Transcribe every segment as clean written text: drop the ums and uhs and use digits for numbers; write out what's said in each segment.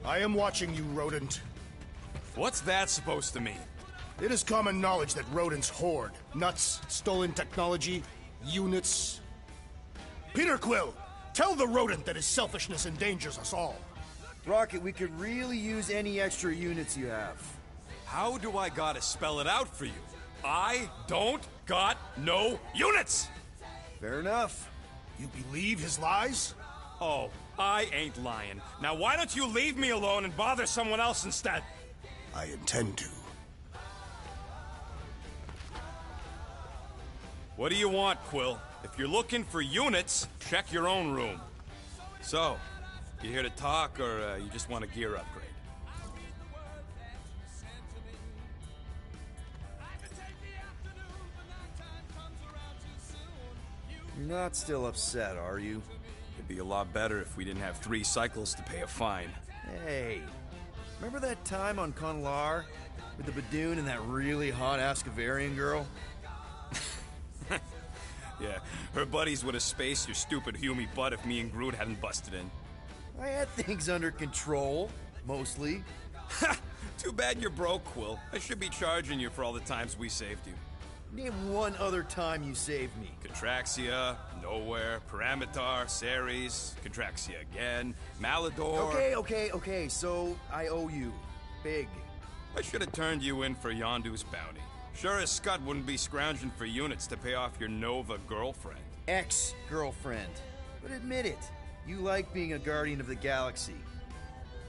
I am watching you, rodent. What's that supposed to mean? It is common knowledge that rodents hoard nuts, stolen technology, units. Peter Quill, tell the rodent that his selfishness endangers us all. Rocket, we could really use any extra units you have. How do I gotta spell it out for you? I don't got no units! Fair enough. You believe his lies? Oh, I ain't lying. Now why don't you leave me alone and bother someone else instead? I intend to. What do you want, Quill? If you're looking for units, check your own room. So, you here to talk, or you just want a gear upgrade? You're not still upset, are you? It'd be a lot better if we didn't have 3 cycles to pay a fine. Hey, remember that time on Conlar with the Badoon and that really hot Ascavarian girl? Yeah, her buddies would have spaced your stupid Humy butt if me and Groot hadn't busted in. I had things under control, mostly. Ha! Too bad you're broke, Quill. I should be charging you for all the times we saved you. Name one other time you saved me. Contraxia, Nowhere, Paramitar, Ceres, Contraxia again, Malador... Okay, so I owe you. Big. I should have turned you in for Yondu's bounty. Sure as Scott wouldn't be scrounging for units to pay off your Nova girlfriend. Ex-girlfriend. But admit it, you like being a guardian of the galaxy.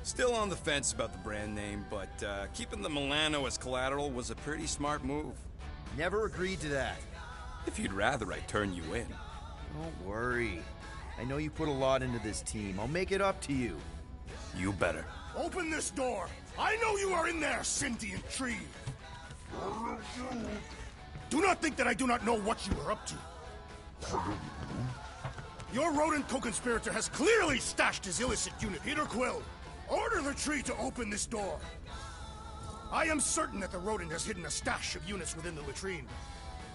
Still on the fence about the brand name, but keeping the Milano as collateral was a pretty smart move. Never agreed to that. If you'd rather I turn you in. Don't worry. I know you put a lot into this team. I'll make it up to you. You better. Open this door! I know you are in there, sentient tree! Do not think that I do not know what you are up to. Your rodent co-conspirator has clearly stashed his illicit unit. Peter Quill, order the tree to open this door. I am certain that the rodent has hidden a stash of units within the latrine.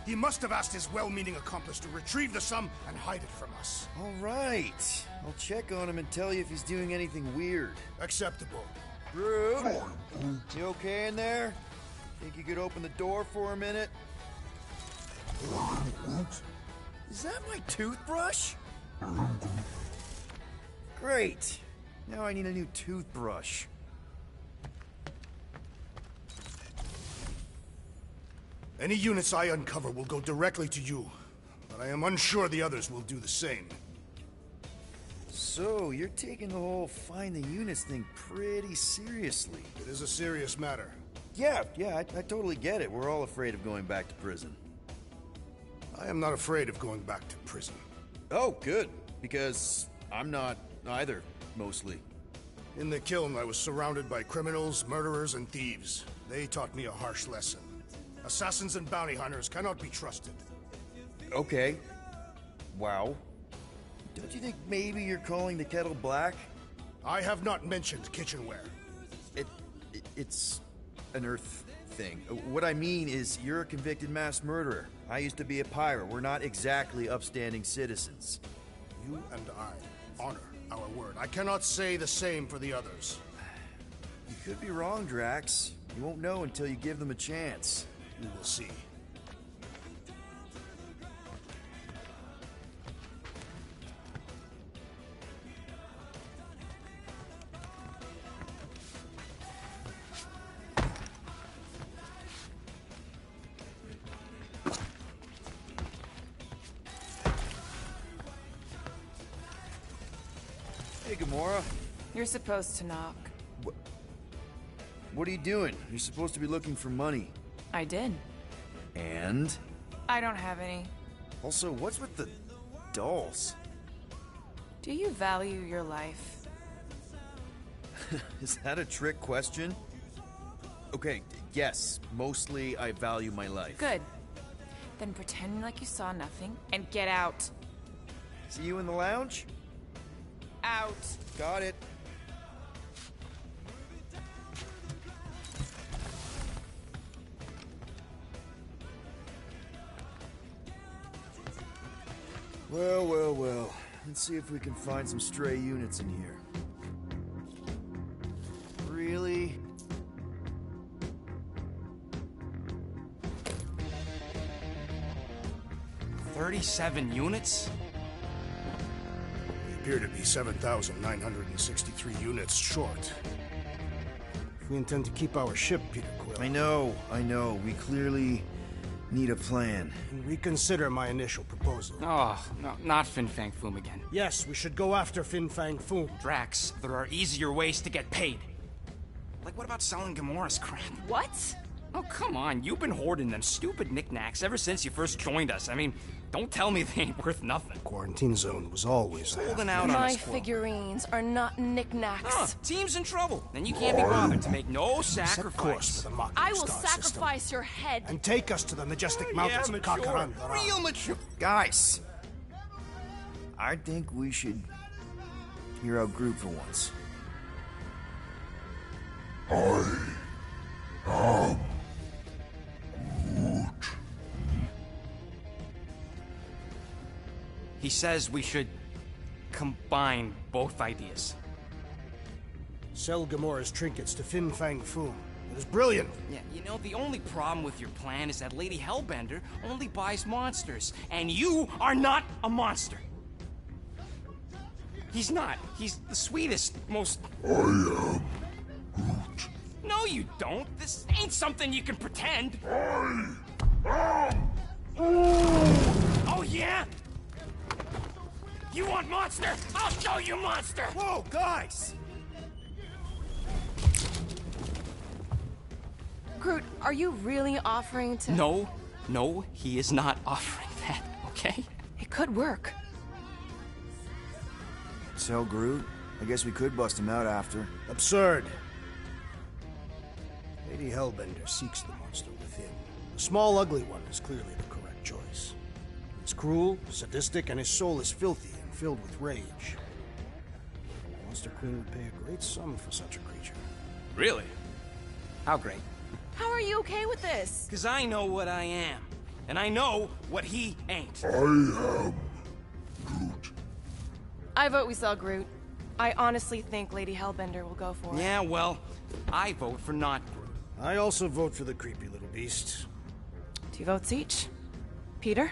He must have asked his well-meaning accomplice to retrieve the sum and hide it from us. All right. I'll check on him and tell you if he's doing anything weird. Acceptable. Groot, you okay in there? Think you could open the door for a minute? Is that my toothbrush? Great. Now I need a new toothbrush. Any units I uncover will go directly to you, but I am unsure the others will do the same. So, you're taking the whole find the units thing pretty seriously. It is a serious matter. Yeah, I totally get it. We're all afraid of going back to prison. I am not afraid of going back to prison. Oh, good. Because I'm not either, mostly. In the kiln, I was surrounded by criminals, murderers, and thieves. They taught me a harsh lesson. Assassins and bounty hunters cannot be trusted. Okay. Wow. Don't you think maybe you're calling the kettle black? I have not mentioned kitchenware. It's an Earth thing. What I mean is, you're a convicted mass murderer. I used to be a pirate. We're not exactly upstanding citizens. You and I honor our word. I cannot say the same for the others. You could be wrong, Drax. You won't know until you give them a chance. We will see. Hey, Gamora. You're supposed to knock. What are you doing? You're supposed to be looking for money. I did. And? I don't have any. Also, what's with the dolls? Do you value your life? Is that a trick question? Okay, yes. Mostly I value my life. Good. Then pretend like you saw nothing and get out. See you in the lounge? Out. Got it. Well. Let's see if we can find some stray units in here. 37 units? We appear to be 7,963 units short. If we intend to keep our ship, Peter Quill, I know. We clearly need a plan. and reconsider my initial proposal. Oh, no, not Fin Fang Foom again. Yes, we should go after Fin Fang Foom. Drax, there are easier ways to get paid. Like, what about selling Gamora's crap? What? Oh, come on, you've been hoarding them stupid knickknacks ever since you first joined us. I mean, don't tell me they ain't worth nothing. Quarantine zone was always a Holding out on My us, Quill. figurines are not knickknacks. Huh, team's in trouble. Then you can't be bothered to make no set course sacrifice. for the Mocking I will Star system, sacrifice your head. and take us to the majestic mountains of mature. Kakarandara. Real mature. Guys, I think we should hear out Grup for once. He says we should combine both ideas. Sell Gamora's trinkets to Fin Fang Foom. It is brilliant. Yeah, you know, the only problem with your plan is that Lady Hellbender only buys monsters, and you are not a monster. He's not. He's the sweetest, most... I am Groot. No, you don't. This ain't something you can pretend. Oh, yeah? You want monster? I'll show you monster! Whoa, guys! Groot, are you really offering to... No, he is not offering that, okay? It could work. So, Groot, I guess we could bust him out after. Absurd. Lady Hellbender seeks the monster within. The small, ugly one is clearly the correct choice. It's cruel, sadistic, and his soul is filthy and filled with rage. Monster Queen would pay a great sum for such a creature. Really? How great. How are you okay with this? Because I know what I am. And I know what he ain't. I vote we sell Groot. I honestly think Lady Hellbender will go for it. Yeah, well, I vote for not Groot. I also vote for the creepy little beast. 2 votes each. Peter?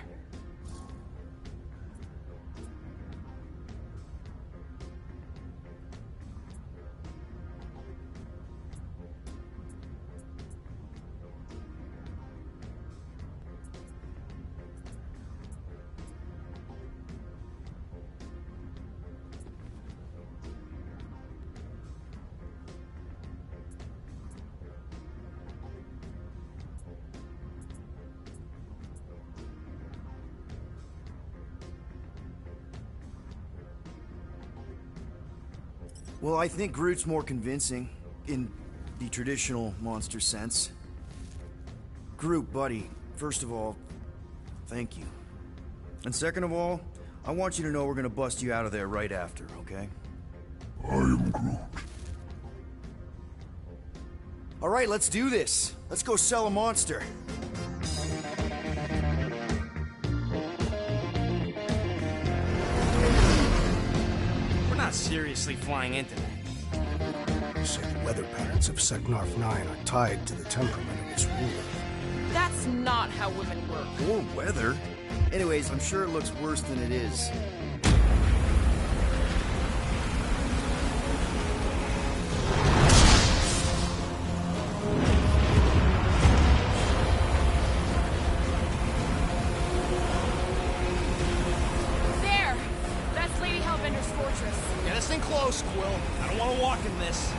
Well, I think Groot's more convincing, in the traditional monster sense. Groot, buddy, first of all, thank you. And second of all, I want you to know we're gonna bust you out of there right after, okay? I am Groot. Alright, let's do this. Let's go sell a monster. Not seriously flying into that. You say the weather patterns of Seknarf 9 are tied to the temperament of its ruler. That's not how women work. Or weather. Anyways, I'm sure it looks worse than it is. There! That's Lady Hellbender's fortress. Get us in close, Quill. I don't want to walk in this.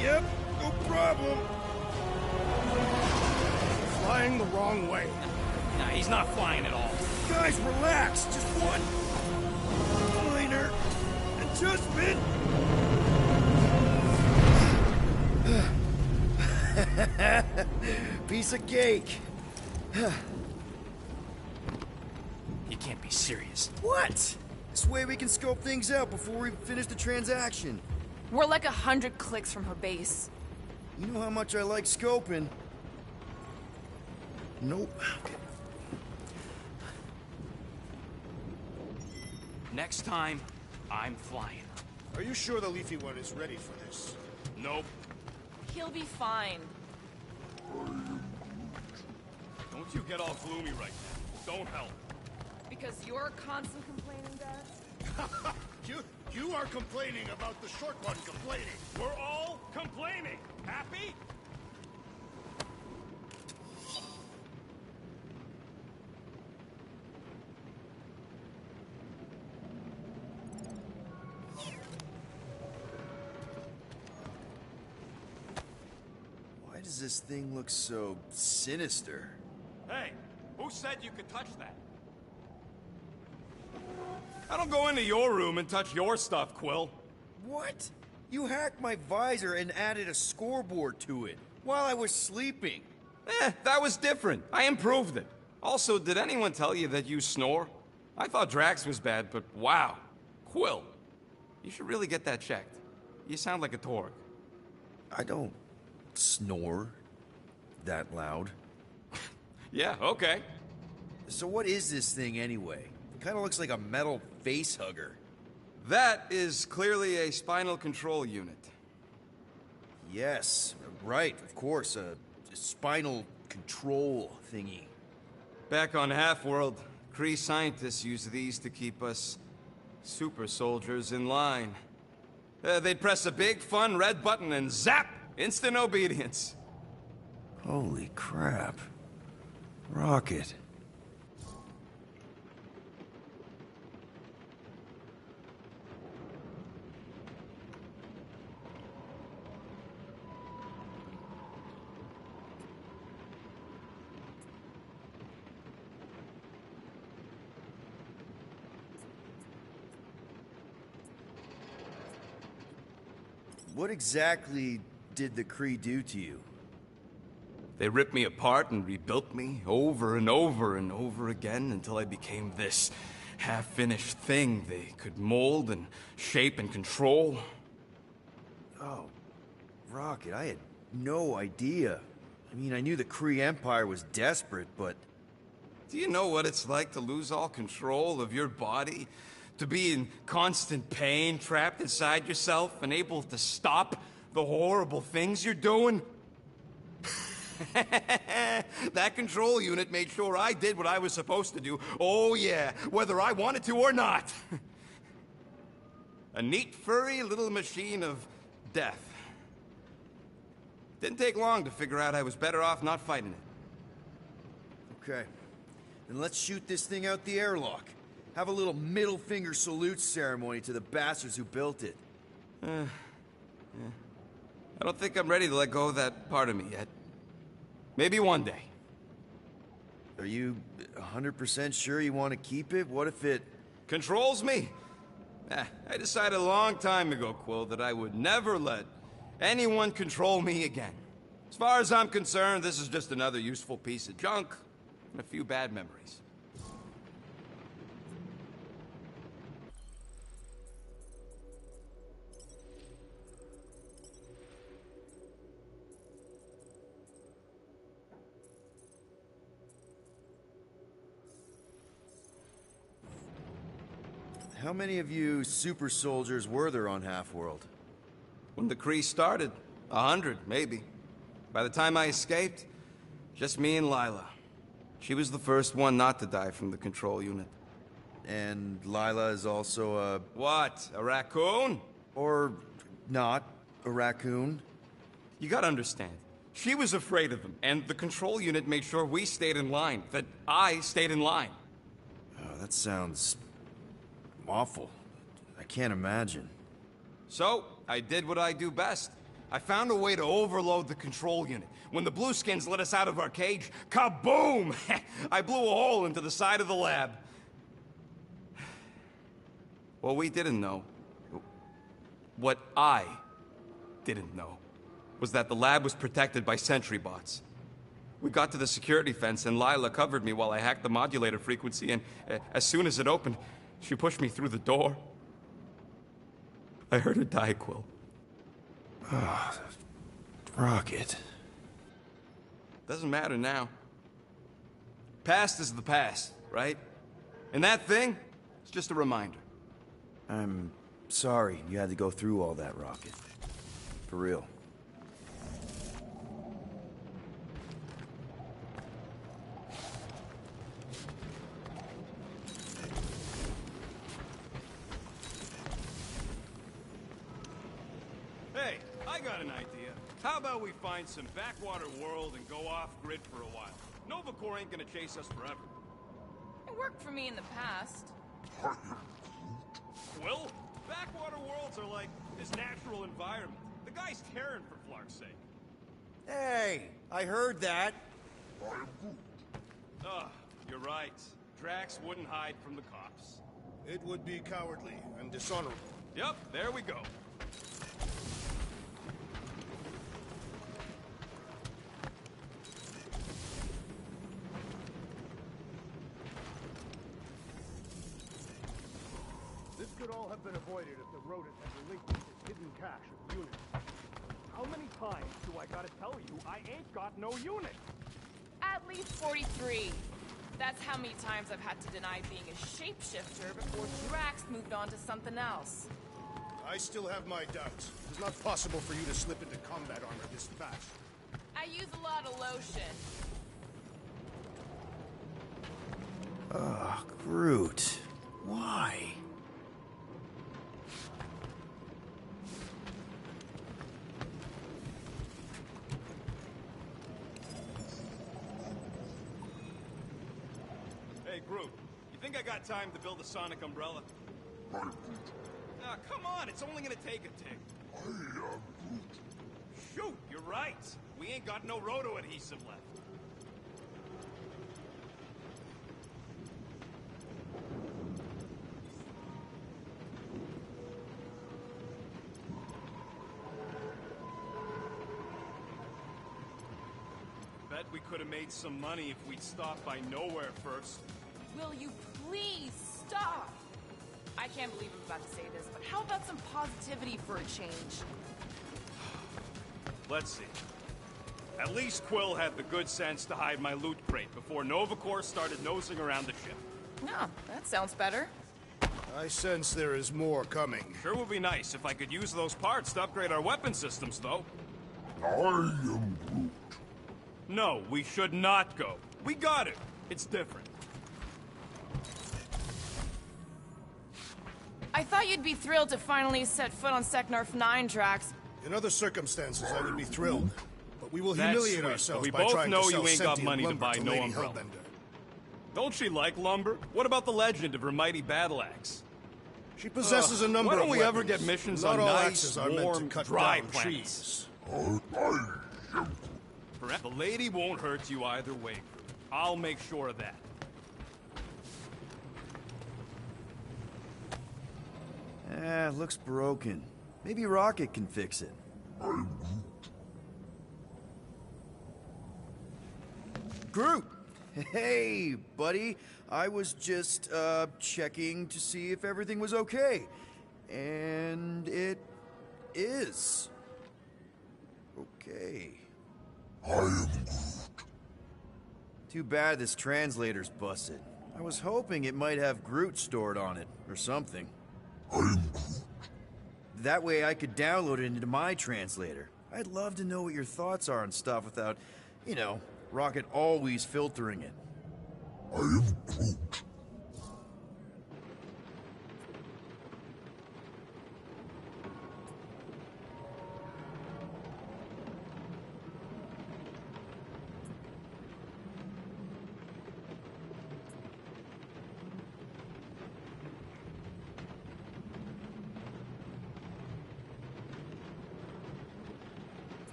Yep, no problem. Flying the wrong way. Nah, he's not flying at all. Guys, relax. Just one minor adjustment. Piece of cake. You can't be serious. What? This way we can scope things out before we finish the transaction. We're like 100 clicks from her base. You know how much I like scoping. Nope. Next time, I'm flying. Are you sure the leafy one is ready for this? Nope. He'll be fine. you get all gloomy right now? Don't help. Because you're constant complaining, Dad? You are complaining about the short one complaining. We're all complaining. Happy? Why does this thing look so sinister? Hey, who said you could touch that? I don't go into your room and touch your stuff, Quill. What? You hacked my visor and added a scoreboard to it while I was sleeping. That was different. I improved it. Also, did anyone tell you that you snore? I thought Drax was bad, but wow. Quill, you should really get that checked. You sound like a Torg. I don't snore that loud. Yeah, okay. So what is this thing anyway? It kind of looks like a metal face hugger. That is clearly a spinal control unit. Yes, right, of course, a spinal control thingy. Back on Half-World, Kree scientists use these to keep us super soldiers in line. They'd press a big, fun red button and zap! Instant obedience. Holy crap. Rocket. What exactly did the Kree do to you? They ripped me apart and rebuilt me over and over and over again until I became this half-finished thing they could mold and shape and control. Oh, Rocket, I had no idea. I mean, I knew the Kree Empire was desperate, but... Do you know what it's like to lose all control of your body? To be in constant pain, trapped inside yourself, unable to stop the horrible things you're doing? That control unit made sure I did what I was supposed to do. Oh yeah, whether I wanted to or not. A neat, furry little machine of death. Didn't take long to figure out I was better off not fighting it. Okay. Then let's shoot this thing out the airlock. Have a little middle finger salute ceremony to the bastards who built it. Yeah. I don't think I'm ready to let go of that part of me yet. Maybe one day. Are you 100% sure you want to keep it? What if it... Controls me? I decided a long time ago, Quill, that I would never let anyone control me again. As far as I'm concerned, this is just another useful piece of junk and a few bad memories. How many of you super soldiers were there on Half-World? When the Kree started, 100, maybe. By the time I escaped, just me and Lila. She was the first one not to die from the control unit. And Lila is also a... What, a raccoon? Or not a raccoon? You gotta understand. She was afraid of him, and the control unit made sure we stayed in line, that I stayed in line. Oh, that sounds... awful. I can't imagine. So, I did what I do best. I found a way to overload the control unit. When the Blueskins let us out of our cage, kaboom! I blew a hole into the side of the lab. What we didn't know, what I didn't know, was that the lab was protected by sentry bots. We got to the security fence and Lila covered me while I hacked the modulator frequency, and as soon as it opened, she pushed me through the door. I heard her die, Quill. Ah, Rocket. Doesn't matter now. Past is the past, right? And that thing, it's just a reminder. I'm sorry you had to go through all that, Rocket. For real. I got an idea. How about we find some backwater world and go off-grid for a while? Nova Corps ain't gonna chase us forever. It worked for me in the past. Quill? Backwater worlds are like this natural environment. The guy's tearing for Flark's sake. Hey, I heard that. You're right. Drax wouldn't hide from the cops. It would be cowardly and dishonorable. Yep, there we go. This could all have been avoided if the rodent had relinquished its hidden cache of units. How many times do I gotta tell you I ain't got no unit? At least 43. That's how many times I've had to deny being a shapeshifter before Drax moved on to something else. I still have my doubts. It's not possible for you to slip into combat armor this fast. I use a lot of lotion. Ugh, Groot. Why? Hey, Grup, you think I got time to build a sonic umbrella? Ah, come on, it's only gonna take a tick. Shoot, you're right. We ain't got no roto-adhesive left. Bet we could have made some money if we'd stopped by Nowhere first. Will you please stop? I can't believe I'm about to say this, but how about some positivity for a change? Let's see. At least Quill had the good sense to hide my loot crate before Nova Corps started nosing around the ship. No, that sounds better. I sense there is more coming. Sure would be nice if I could use those parts to upgrade our weapon systems, though. I am Groot. No, we should not go. We got it. It's different. I thought you'd be thrilled to finally set foot on Seknarf 9, Drax. In other circumstances, I would be thrilled. But we will That's humiliate sweet, ourselves but we by both trying know to sell you ain't got sentient money to lumber buy no Lady umbrella. Hellbender. Don't she like lumber? What about the legend of her mighty battle axe? She possesses a number why of don't we ever weapons. get missions Not on all nice, axes are meant warm, to cut dry down planets? trees. The lady won't hurt you either way. I'll make sure of that. Looks broken. Maybe Rocket can fix it. Groot! Hey, buddy. I was just, checking to see if everything was okay. And it is. Okay. I am Groot. Too bad this translator's busted. I was hoping it might have Groot stored on it, or something. I am Groot. That way I could download it into my translator. I'd love to know what your thoughts are on stuff without, you know, Rocket always filtering it. I am Groot.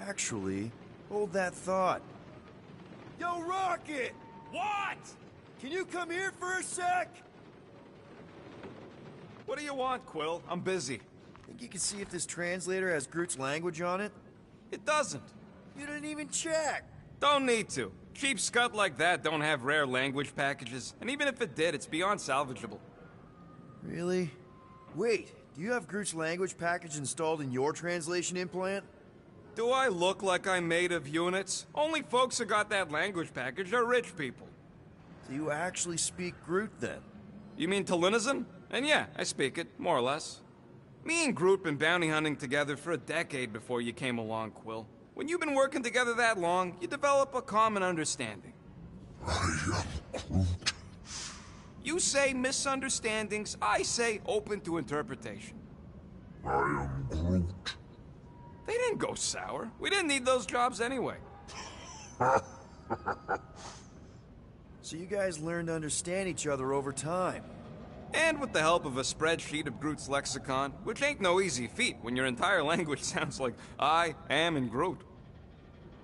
Actually, hold that thought. Yo, Rocket! What? Can you come here for a sec? What do you want, Quill? I'm busy. Think you can see if this translator has Groot's language on it? It doesn't. You didn't even check. Don't need to. Cheap scut like that don't have rare language packages, and even if it did, it's beyond salvageable. Really? Wait, do you have Groot's language package installed in your translation implant? Do I look like I'm made of units? Only folks who got that language package are rich people. Do you actually speak Groot then? You mean Talinisan? And yeah, I speak it, more or less. Me and Groot been bounty hunting together for a decade before you came along, Quill. When you've been working together that long, you develop a common understanding. I am Groot. You say misunderstandings, I say open to interpretation. I am Groot. They didn't go sour. We didn't need those jobs anyway. So you guys learned to understand each other over time. And with the help of a spreadsheet of Groot's lexicon, which ain't no easy feat when your entire language sounds like I am in Groot.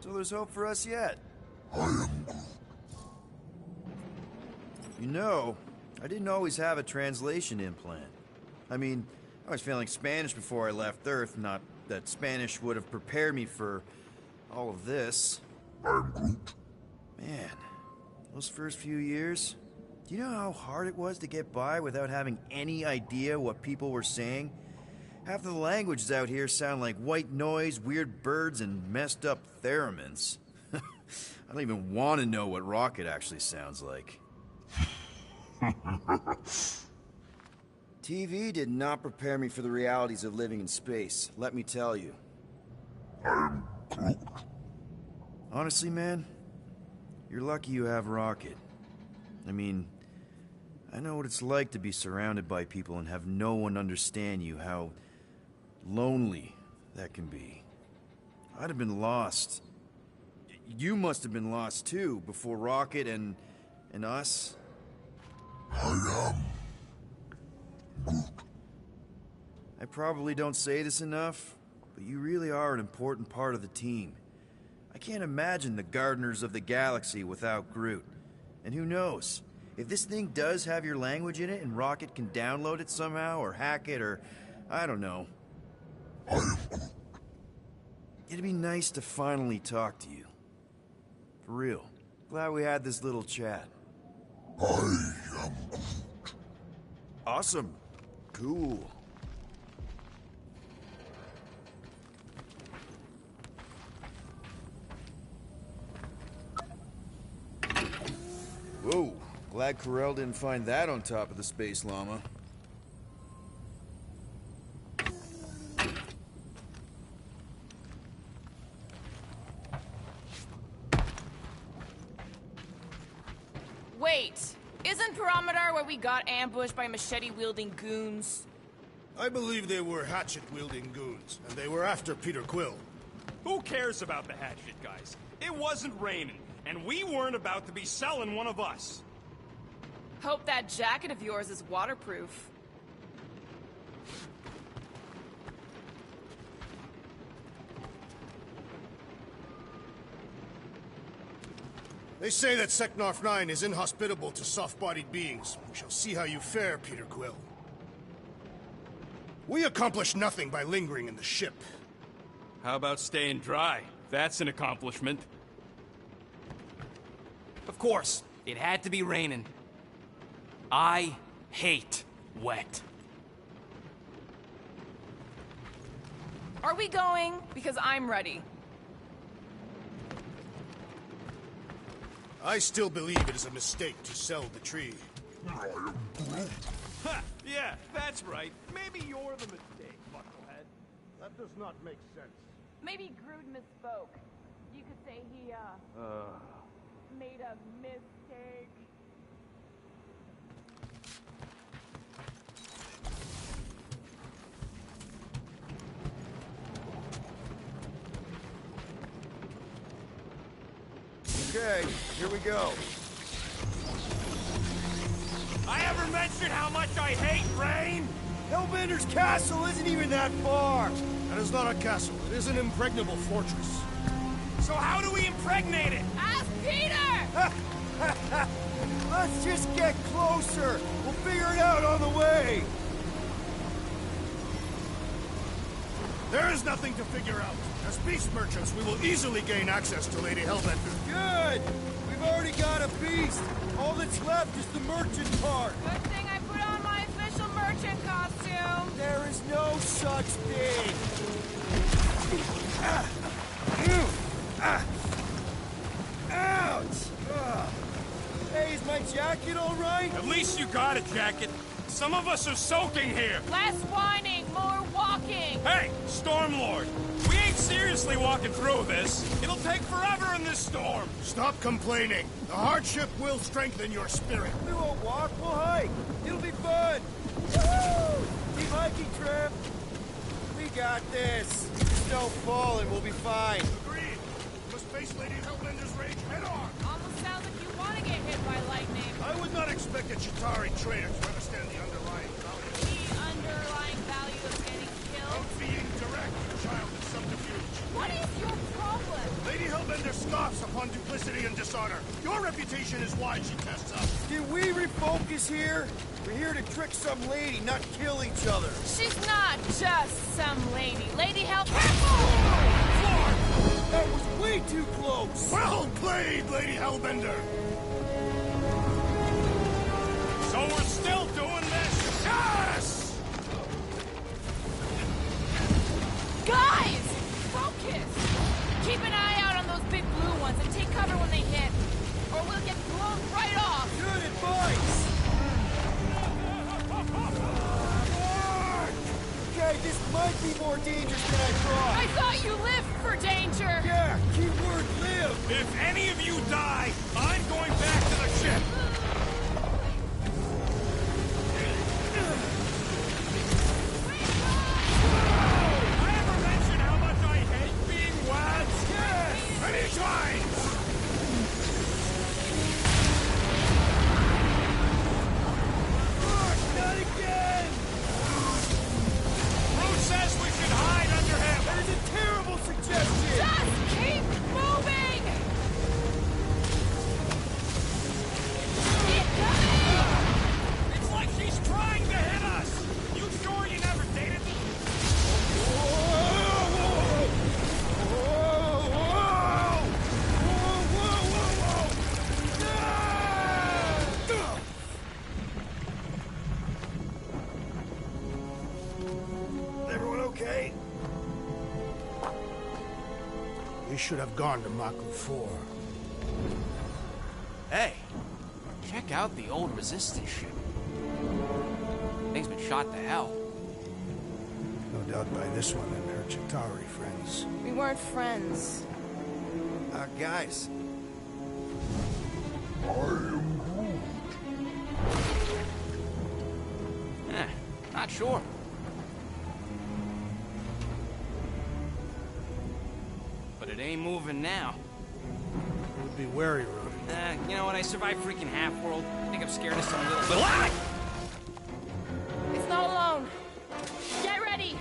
So there's hope for us yet. I am Groot. You know, I didn't always have a translation implant. I mean, I was feeling Spanish before I left Earth, not that Spanish would have prepared me for all of this. I am Groot. Man, those first few years, do you know how hard it was to get by without having any idea what people were saying? Half of the languages out here sound like white noise, weird birds, and messed up theremins. I don't even want to know what Rocket actually sounds like. TV did not prepare me for the realities of living in space, let me tell you. I am Groot. Honestly, man, you're lucky you have Rocket. I mean, I know what it's like to be surrounded by people and have no one understand you, how lonely that can be. I'd have been lost. You must have been lost too, before Rocket and us. I am Groot. I probably don't say this enough, but you really are an important part of the team. I can't imagine the Gardeners of the Galaxy without Groot. And who knows? If this thing does have your language in it and Rocket can download it somehow or hack it or... I don't know. I am Groot. It'd be nice to finally talk to you. For real. Glad we had this little chat. I am Groot. Awesome. Cool. Whoa. Glad Corel didn't find that on top of the space llama. Wait, isn't Pyramidar where we got ambushed by machete-wielding goons? I believe they were hatchet-wielding goons, and they were after Peter Quill. Who cares about the hatchet, guys? It wasn't raining, and we weren't about to be selling one of us. Hope that jacket of yours is waterproof. They say that Seknarf 9 is inhospitable to soft-bodied beings. We shall see how you fare, Peter Quill. We accomplished nothing by lingering in the ship. How about staying dry? That's an accomplishment. Of course, it had to be raining. I hate wet. Are we going? Because I'm ready. I still believe it is a mistake to sell the tree. I am Groot. Ha! Yeah, that's right. Maybe you're the mistake, bucklehead. That does not make sense. Maybe Groot misspoke. You could say he, made a mistake. Okay, here we go. I ever mentioned how much I hate rain? Hellbender's castle isn't even that far! That is not a castle. It is an impregnable fortress. So how do we impregnate it? Ask Peter! Let's just get closer! We'll figure it out on the way! There is nothing to figure out. As beast merchants, we will easily gain access to Lady Hellbender. Good! We've already got a beast! All that's left is the merchant part! Good thing I put on my official merchant costume. There is no such thing! Ouch! Hey, is my jacket all right? At least you got a jacket. Some of us are soaking here. Less whining, more walking. Hey, Stormlord, we ain't seriously walking through this. It'll take forever in this storm. Stop complaining. The hardship will strengthen your spirit. We won't walk, we'll hike! It'll be fun! Woo! Keep hiking, Trev! got this. Just don't fall and we'll be fine. Agreed. We must face Lady Hellbender's rage head on. Almost sounds like you want to get hit by lightning. I would not expect a Chitauri traitor to understand the underlying value The underlying value of getting killed? of being direct, child of subterfuge. What is your problem? Lady Hellbender scoffs upon duplicity and dishonor. Your reputation is why she tests us. Can we refocus here? We're here to trick some lady, not kill each other. She's not just some lady. Lady Hell... That was way too close. Well played, Lady Hellbender. So we're still doing this? Yes! Guys! Focus! Keep an eye out on those big blue ones and take cover when they hit. Or we'll get blown right off. Good advice. Okay, this might be more dangerous than I thought. I thought you lived for danger. Yeah, keyword live. If any of you die, I'm going back to the ship. I ever mention how much I hate being wads? Yes! Many times! Not again. Bruce says we should hide under him. That is a terrible suggestion. Just keep moving! Keep coming! It's like she's trying to hit us. You sure you never dated me? Everyone okay? We should have gone to Maku 4. Hey, check out the old resistance ship. Thing's been shot to hell. No doubt by this one and her Chitauri friends. We weren't friends. Guys. Not sure. But it ain't moving now. Would be wary, Rodin. You know what? I survived freaking Half-World. I think I'm scared of some little... It's not alone. Get ready!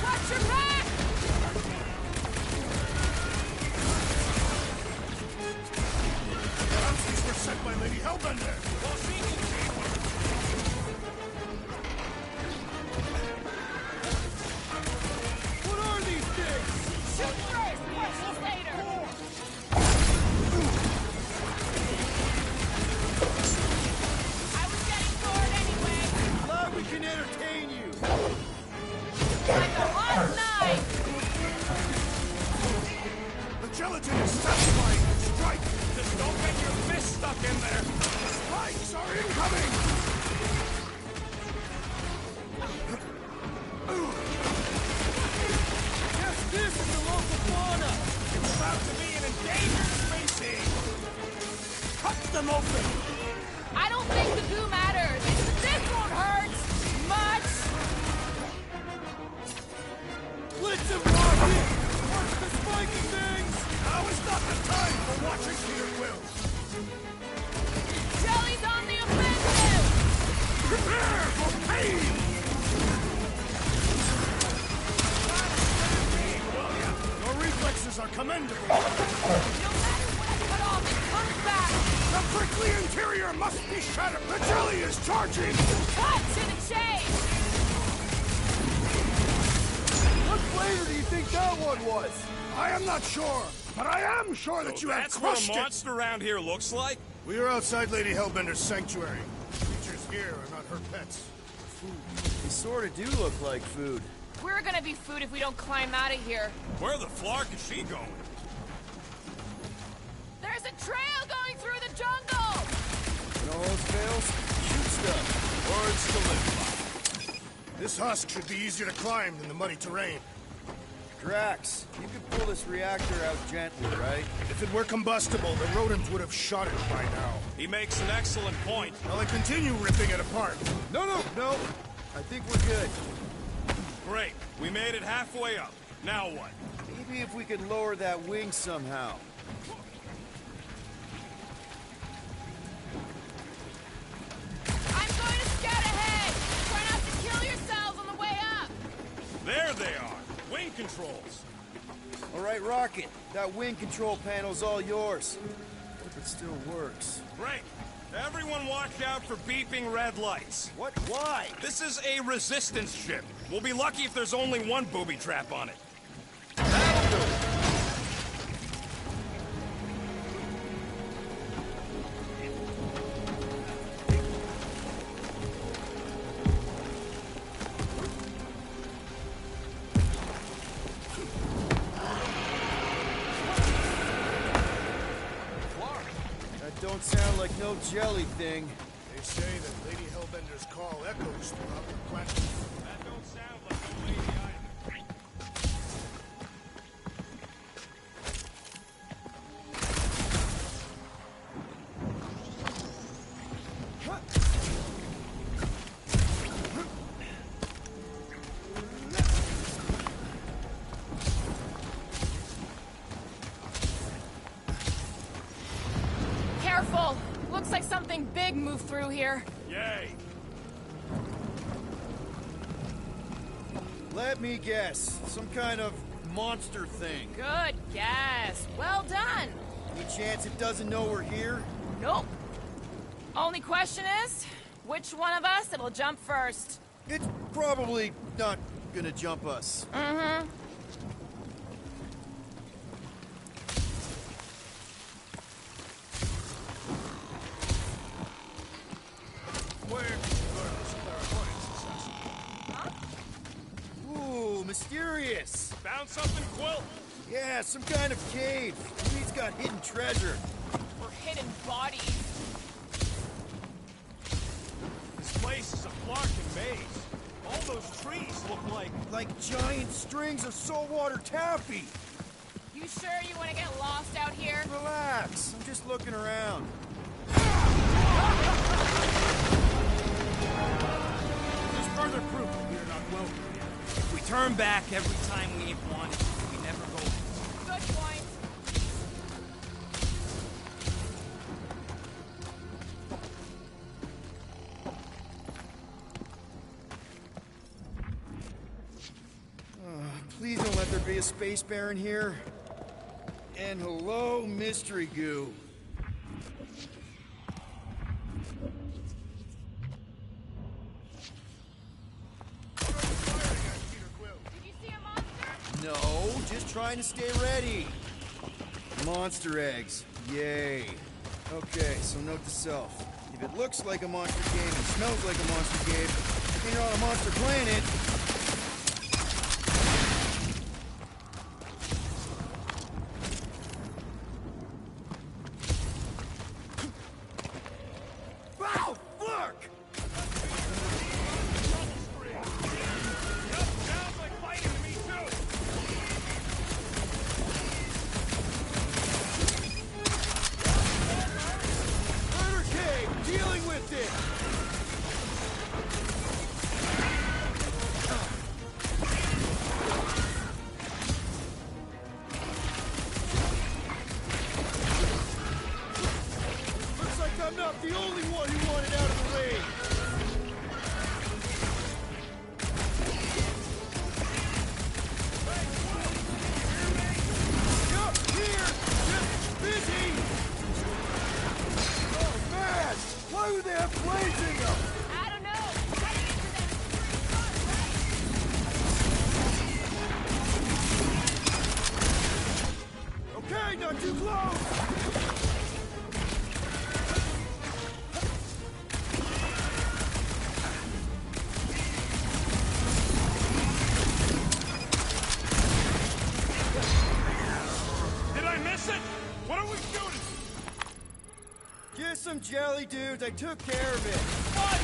Watch your back! Galaksis were sent by Lady Hellbender. Well, she can keep them. What are these things? Shoot first, questions later! I was getting bored anyway. Glad we can entertain you. Like a hot knife! The gelatin is satisfying. Strike! Just don't get your fist stuck in there. Spikes are incoming! Yes, this is the local fauna. It's about to be an endangered species. Cut them open! I don't think the goo matters. This won't hurt much. Blitz and rocket. Watch the spiky things. Now is not the time for watching Peter Quill. Jelly's on the offensive. Prepare for pain! Your reflexes are commendable. No matter what I cut off, it comes back. The prickly interior must be shattered. The jelly is charging! Cut to the chase. What flavor do you think that one was? I am not sure, but I am sure that you have That's what crushed a it. monster around here looks like? We are outside Lady Hellbender's sanctuary. Creatures here are not her pets. They sort of do look like food. We're gonna be food if we don't climb out of here. Where the flark is she going? There's a trail going through the jungle. When all else fails, shoot stuff. Words to live by. This husk should be easier to climb than the muddy terrain. Drax, you could pull this reactor out gently, right? If it were combustible, the rodents would have shot it by now. He makes an excellent point. Well, then continue ripping it apart. No. I think we're good. Great. We made it halfway up. Now what? Maybe if we could lower that wing somehow. I'm going to scout ahead! Try not to kill yourselves on the way up! There they are. Wing controls. All right, Rocket. That wing control panel's all yours. Hope it still works. Great. Everyone watch out for beeping red lights. What? Why? This is a resistance ship. We'll be lucky if there's only one booby trap on it. Don't sound like no jelly thing. They say that Lady Hellbender's call echoes throughout the planet. That don't sound like no lady either. Careful! Looks like something big moved through here. Yay! Let me guess. Some kind of monster thing. Good guess. Well done. Any chance it doesn't know we're here? Nope. Only question is, which one of us it'll jump first? It's probably not gonna jump us. Mm-hmm. Ooh, mysterious. Found something, Quill? Yeah, some kind of cave. Maybe it's got hidden treasure. Or hidden bodies. This place is a Flarkin maze. All those trees look like... Like giant strings of saltwater taffy. You sure you want to get lost out here? Relax, I'm just looking around. There's further proof that we are not welcome here. We turn back every time we ain't wanted. We never go. Good point. Please don't let there be a space baron here. And hello, mystery goo. Did you see a monster? No, just trying to stay ready. Monster eggs. Yay. Okay, so note to self. If it looks like a monster cave and smells like a monster cave, and you're on a monster planet, Wow, fuck! Sounds like fighting to me, too! Murder cave! Dealing with it! Looks like I'm not the only one who wanted out of the way! Yup, here! Just busy! Oh, man! Why would they have flames in them? I don't know. Cutting into them is pretty fun, right? Okay, not too close! Did I miss it? What are we shooting? Just some jelly dudes, I took care of it. What?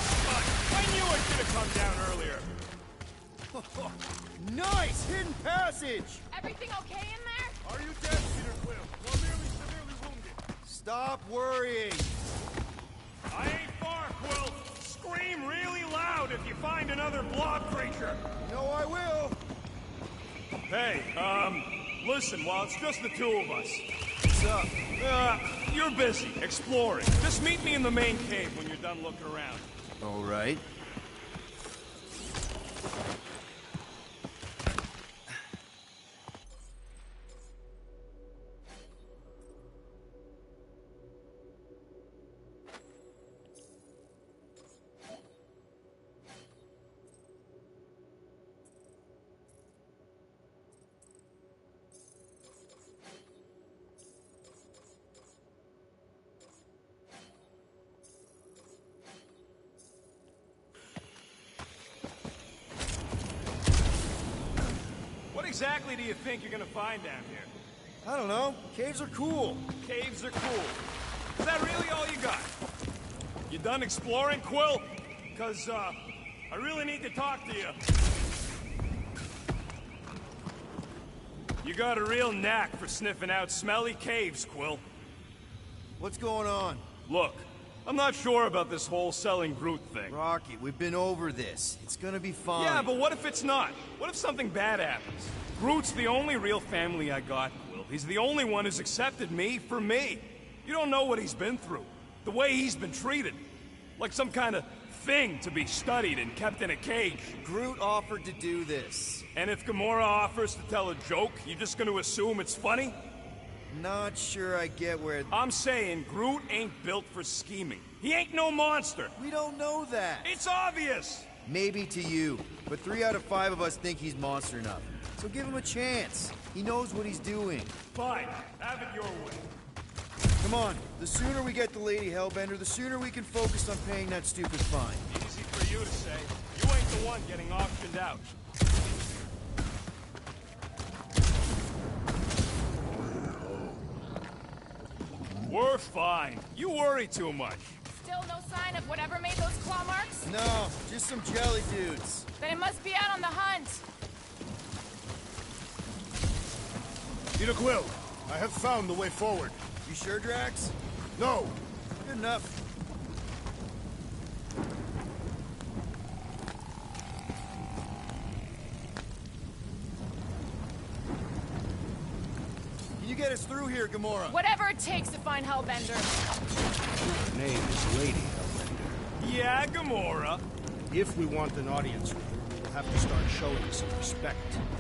I knew I should have come down earlier. Nice! Hidden passage! Everything okay in there? Are you dead, Peter Quill? Or merely severely wounded? Stop worrying! I ain't far, Quill. Scream really loud if you find another blob creature. No, I will! Hey, listen, while it's just the two of us. What's up? You're busy, exploring. Just meet me in the main cave when you're done looking around. All right. What exactly do you think you're gonna find down here? I don't know. Caves are cool. Caves are cool. Is that really all you got? You done exploring, Quill? Because, I really need to talk to you. You got a real knack for sniffing out smelly caves, Quill. What's going on? Look, I'm not sure about this whole selling Groot thing. Rocky, we've been over this. It's gonna be fine. Yeah, but what if it's not? What if something bad happens? Groot's the only real family I got, Quill. He's the only one who's accepted me for me. You don't know what he's been through. The way he's been treated. Like some kind of thing to be studied and kept in a cage. Groot offered to do this. And if Gamora offers to tell a joke, you just gonna assume it's funny? Not sure I get where... I'm saying Groot ain't built for scheming. He ain't no monster. We don't know that. It's obvious. Maybe to you, but 3 out of 5 of us think he's monster enough. So give him a chance. He knows what he's doing. Fine, have it your way. Come on, the sooner we get the Lady Hellbender, the sooner we can focus on paying that stupid fine. Easy for you to say. You ain't the one getting auctioned out. We're fine. You worry too much. Still no sign of whatever made those claw marks? No, just some jelly dudes. Then it must be out on the hunt. Peter Quill, I have found the way forward. You sure, Drax? No, Good enough. Can you get us through here, Gamora? Whatever it takes to find Hellbender. her name is Lady Hellbender. Yeah, Gamora. If we want an audience with her, we'll have to start showing some respect.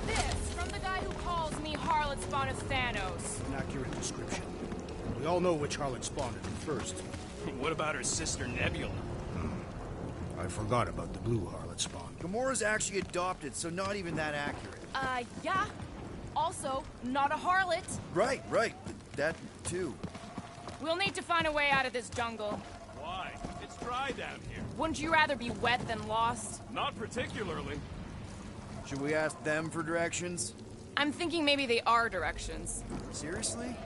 This from the guy who calls me Harlot Spawn of Thanos. An accurate description. We all know which harlot spawned it first. What about her sister Nebula? I forgot about the blue harlot spawn. Gamora's actually adopted, so not even that accurate. Yeah. Also, not a harlot. Right. That, too. We'll need to find a way out of this jungle. Why? It's dry down here. Wouldn't you rather be wet than lost? Not particularly. Should we ask them for directions? I'm thinking maybe they are directions. Seriously?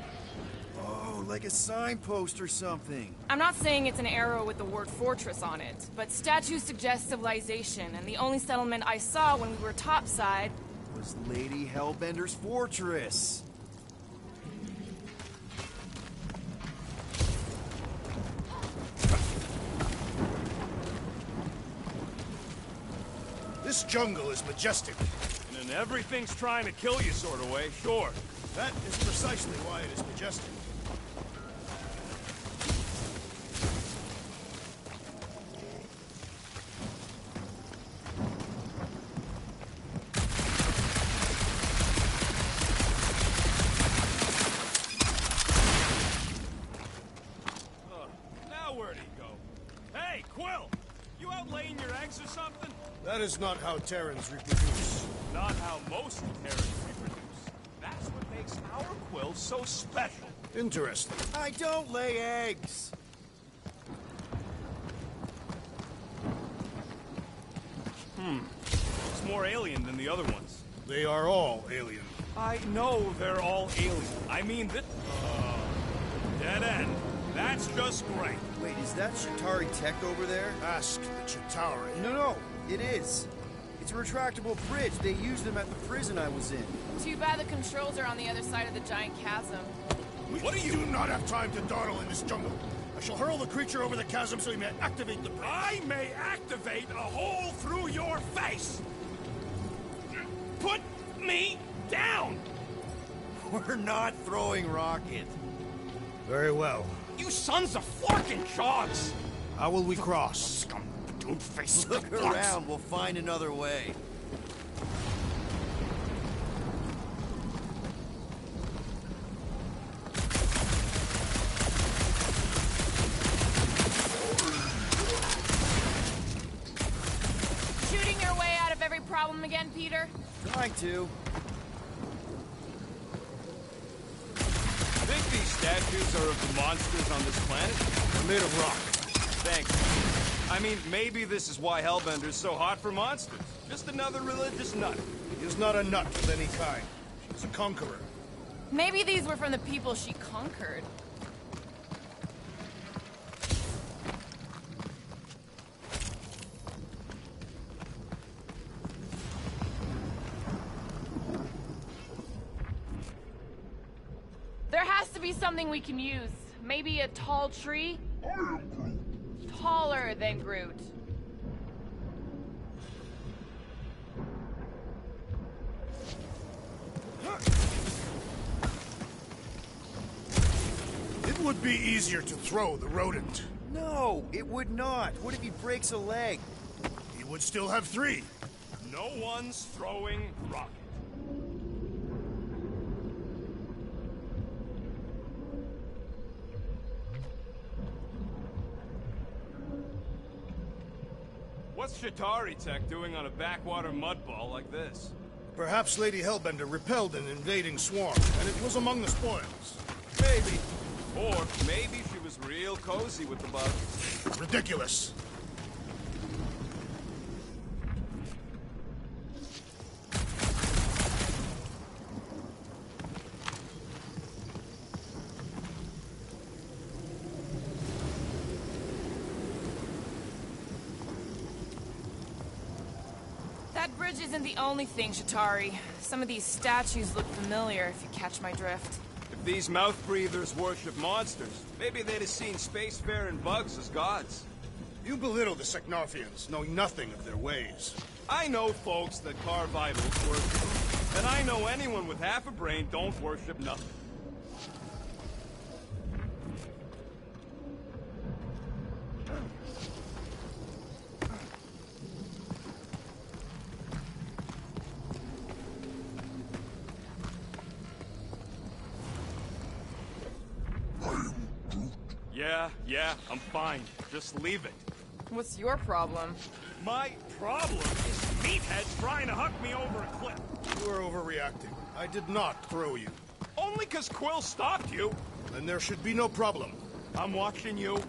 Oh, like a signpost or something. I'm not saying it's an arrow with the word fortress on it, but statues suggest civilization, and the only settlement I saw when we were topside Was Lady Hellbender's fortress. This jungle is majestic. And then everything's trying to kill you sort of way, sure. That is precisely why it is majestic. Now where'd he go? Hey, Quill! You out laying your eggs or something? That is not how Terrans reproduce. Not how most Terrans reproduce. That's what makes our Quill so special. Interesting. I don't lay eggs. It's more alien than the other ones. They are all alien. I know they're all alien. I mean that... dead end. That's just great. Wait, is that Shatari tech over there? Ask the Chitauri. No, it is. It's a retractable bridge. They used them at the prison I was in. Too bad the controls are on the other side of the giant chasm. We do not have time to dawdle in this jungle. I shall hurl the creature over the chasm so he may activate the bridge. I may activate a hole through your face! Put me down! We're not throwing rockets. Very well. You sons of forking chogs! How will we cross? Scum, dude face. Look around, we'll find another way. Shooting your way out of every problem again, Peter? Trying to. Think these statues are of the monsters on this planet? They're made of rock. Thanks. I mean, maybe this is why Hellbender's so hot for monsters. Just another religious nut. He is not a nut of any kind. She's a conqueror. Maybe these were from the people she conquered. There has to be something we can use. Maybe a tall tree? Taller than Groot. It would be easier to throw the rodent. No, it would not. What if he breaks a leg? He would still have 3. No one's throwing rocket. What's Shatari Tech doing on a backwater mudball like this? Perhaps Lady Hellbender repelled an invading swarm, and it was among the spoils. Maybe. Or maybe she was real cozy with the bugs. Ridiculous. That bridge isn't the only thing, Shatari. Some of these statues look familiar, if you catch my drift. If these mouth breathers worship monsters, maybe they'd have seen spacefaring bugs as gods. You belittle the Seknarfians, knowing nothing of their ways. I know folks that carve idols worship, and I know anyone with half a brain don't worship nothing. Yeah, I'm fine. Just leave it. What's your problem? My problem is meatheads trying to huck me over a cliff. You are overreacting. I did not throw you. Only 'cause Quill stopped you. Then there should be no problem. I'm watching you.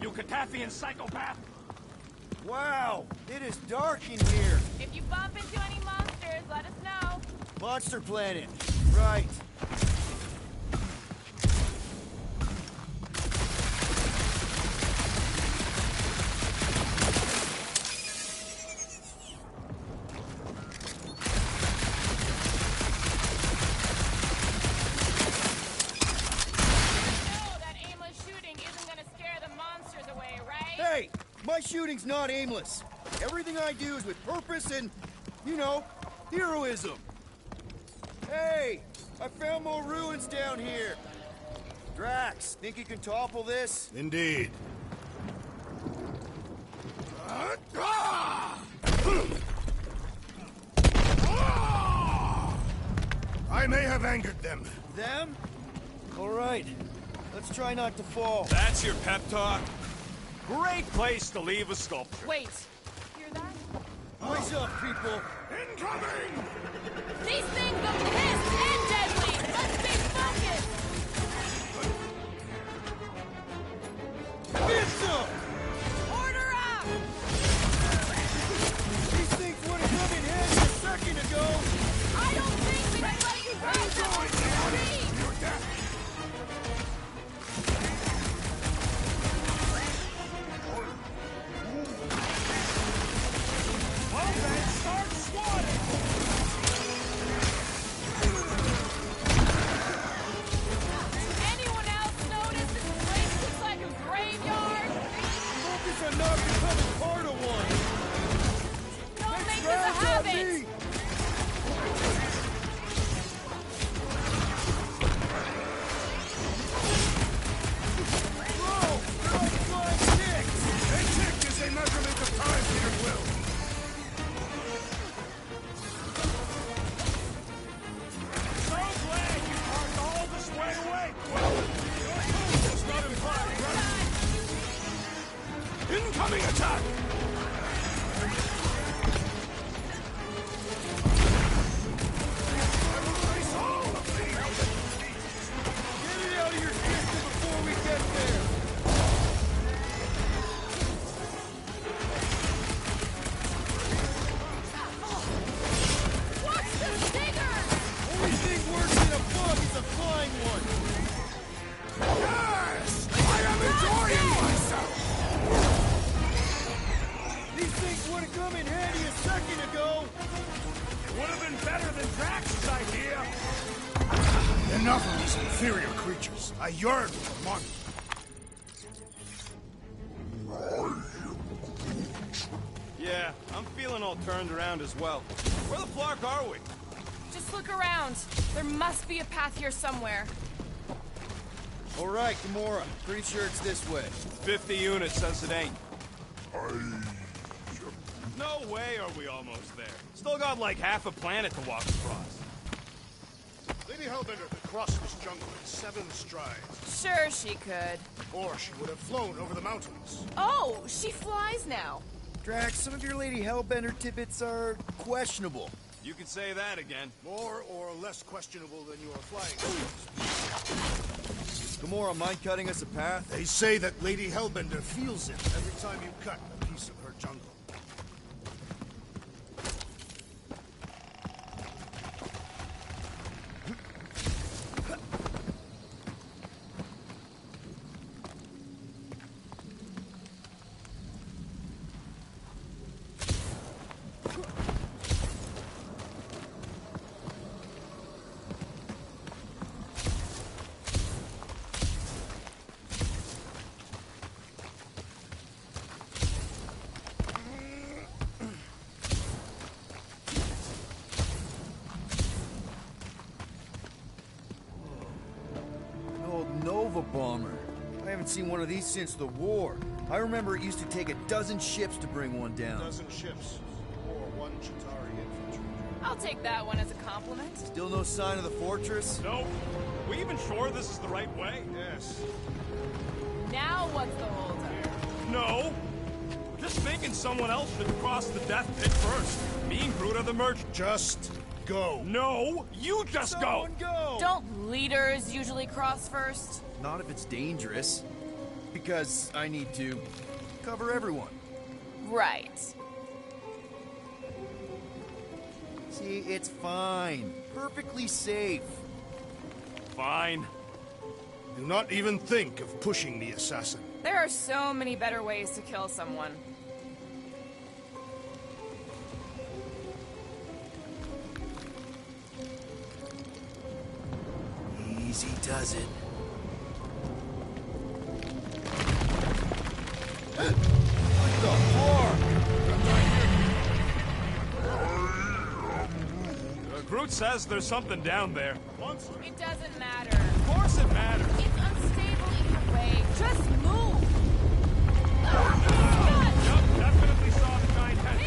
You Katafian psychopath. Wow, it is dark in here. If you bump into any monsters, let us know. Monster Planet. Right. Hey, my shooting's not aimless. Everything I do is with purpose and, you know, heroism. Hey, I found more ruins down here. Drax, think you can topple this? Indeed. I may have angered them. Them? All right. Let's try not to fall. That's your pep talk? Great place to leave a sculpture. Wait. Hear that? Eyes up, people. Incoming! These things are pissed and deadly! Let's stay focused! Missile! Order up! These things would have come in handy a second ago. I don't think we can let you pass that speed! Well then, start Anyone else notice this place looks like a graveyard? Focus on not becoming part of one. Don't make this a habit! A tick is a measurement of time, Peter Quill. So glad you parked all this way away, Quill. Your tone does not imply running. Incoming attack! Get it out of your system before we get there. Watch the stinger! Only thing worse than a bug is a flying one. Yes! I am enjoying myself! These things would have come in handy a second ago. Would have been better than Drax's idea. Enough of these inferior creatures. I yearn for money. Yeah, I'm feeling all turned around as well. Where the flark are we? Just look around. There must be a path here somewhere. All right, Gamora. Pretty sure it's this way. 50 units says it ain't. No way are we almost there. Still got like half a planet to walk across. Lady Hellbender could cross this jungle in 7 strides. Sure she could. Or she would have flown over the mountains. Oh, she flies now. Drax, some of your Lady Hellbender tidbits are questionable. You could say that again. More or less questionable than your flying. Gamora, mind cutting us a path? They say that Lady Hellbender feels it every time you cut a piece of her jungle. Bomber. I haven't seen one of these since the war. I remember it used to take a dozen ships to bring one down. Dozen ships, or 1 Chitauri infantry. I'll take that one as a compliment. Still no sign of the fortress? No. We even sure this is the right way? Yes. Now what's the holdup? No. Just thinking someone else should cross the death pit first. Me and Groot are the merchant. Just go. No, you just Someone go! Don't leaders usually cross first? Not if it's dangerous. Because I need to cover everyone. Right. See, it's fine. Perfectly safe. Fine. Do not even think of pushing the assassin. There are so many better ways to kill someone. Easy does it. Groot says there's something down there. It doesn't matter. Of course it matters. It's unstable either way. Just move! Yup, definitely saw the giant head.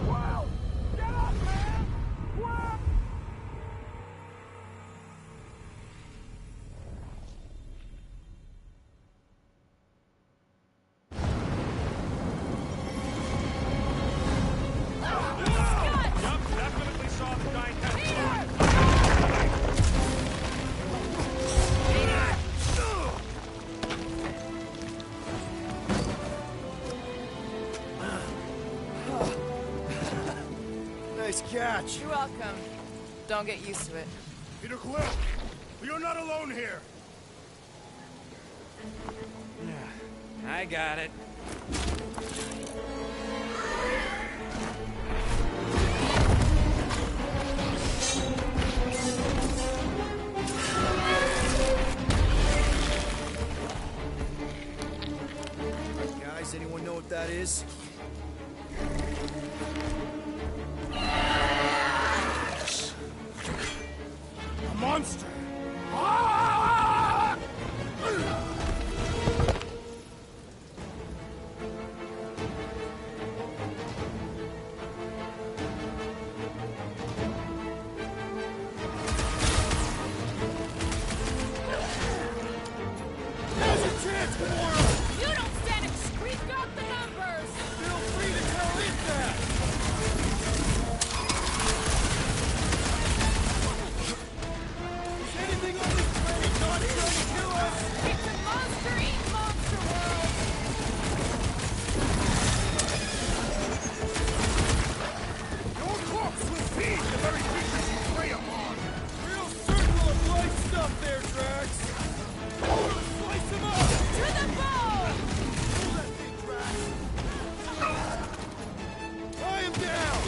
Wow! Get up, man! Wow! Yup, definitely saw the giant head. Nice catch. You're welcome. Don't get used to it. Peter Quill, you're not alone here. I got it. Guys, anyone know what that is? A monster! Ah! Now's your chance, Gamora! You don't stand and squeak out the numbers! Feel free to tell it that! Is anything on this planet not trying to kill us? It's a monster eat monster world! Your corpse will feed the very creatures you prey upon! Real circle of life stuff there, Drax! Slice him up! To the bone! Pull that thing, Drax! Tie him down!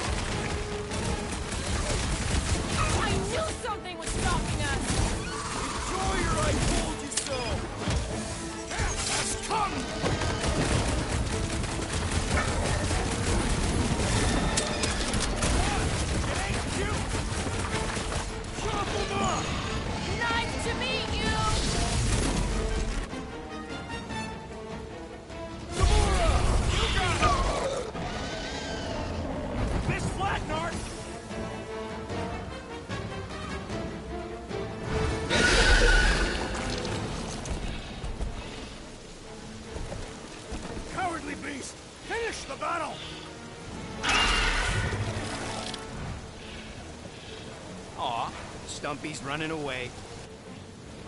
I knew something was stopping us! Enjoy your I told you so! Death has come! It ain't cute! Chop him up! Nice to meet you! Gamora! You got it! Miss Flatnart! Cowardly beast! Finish the battle! Aw, Stumpy's running away.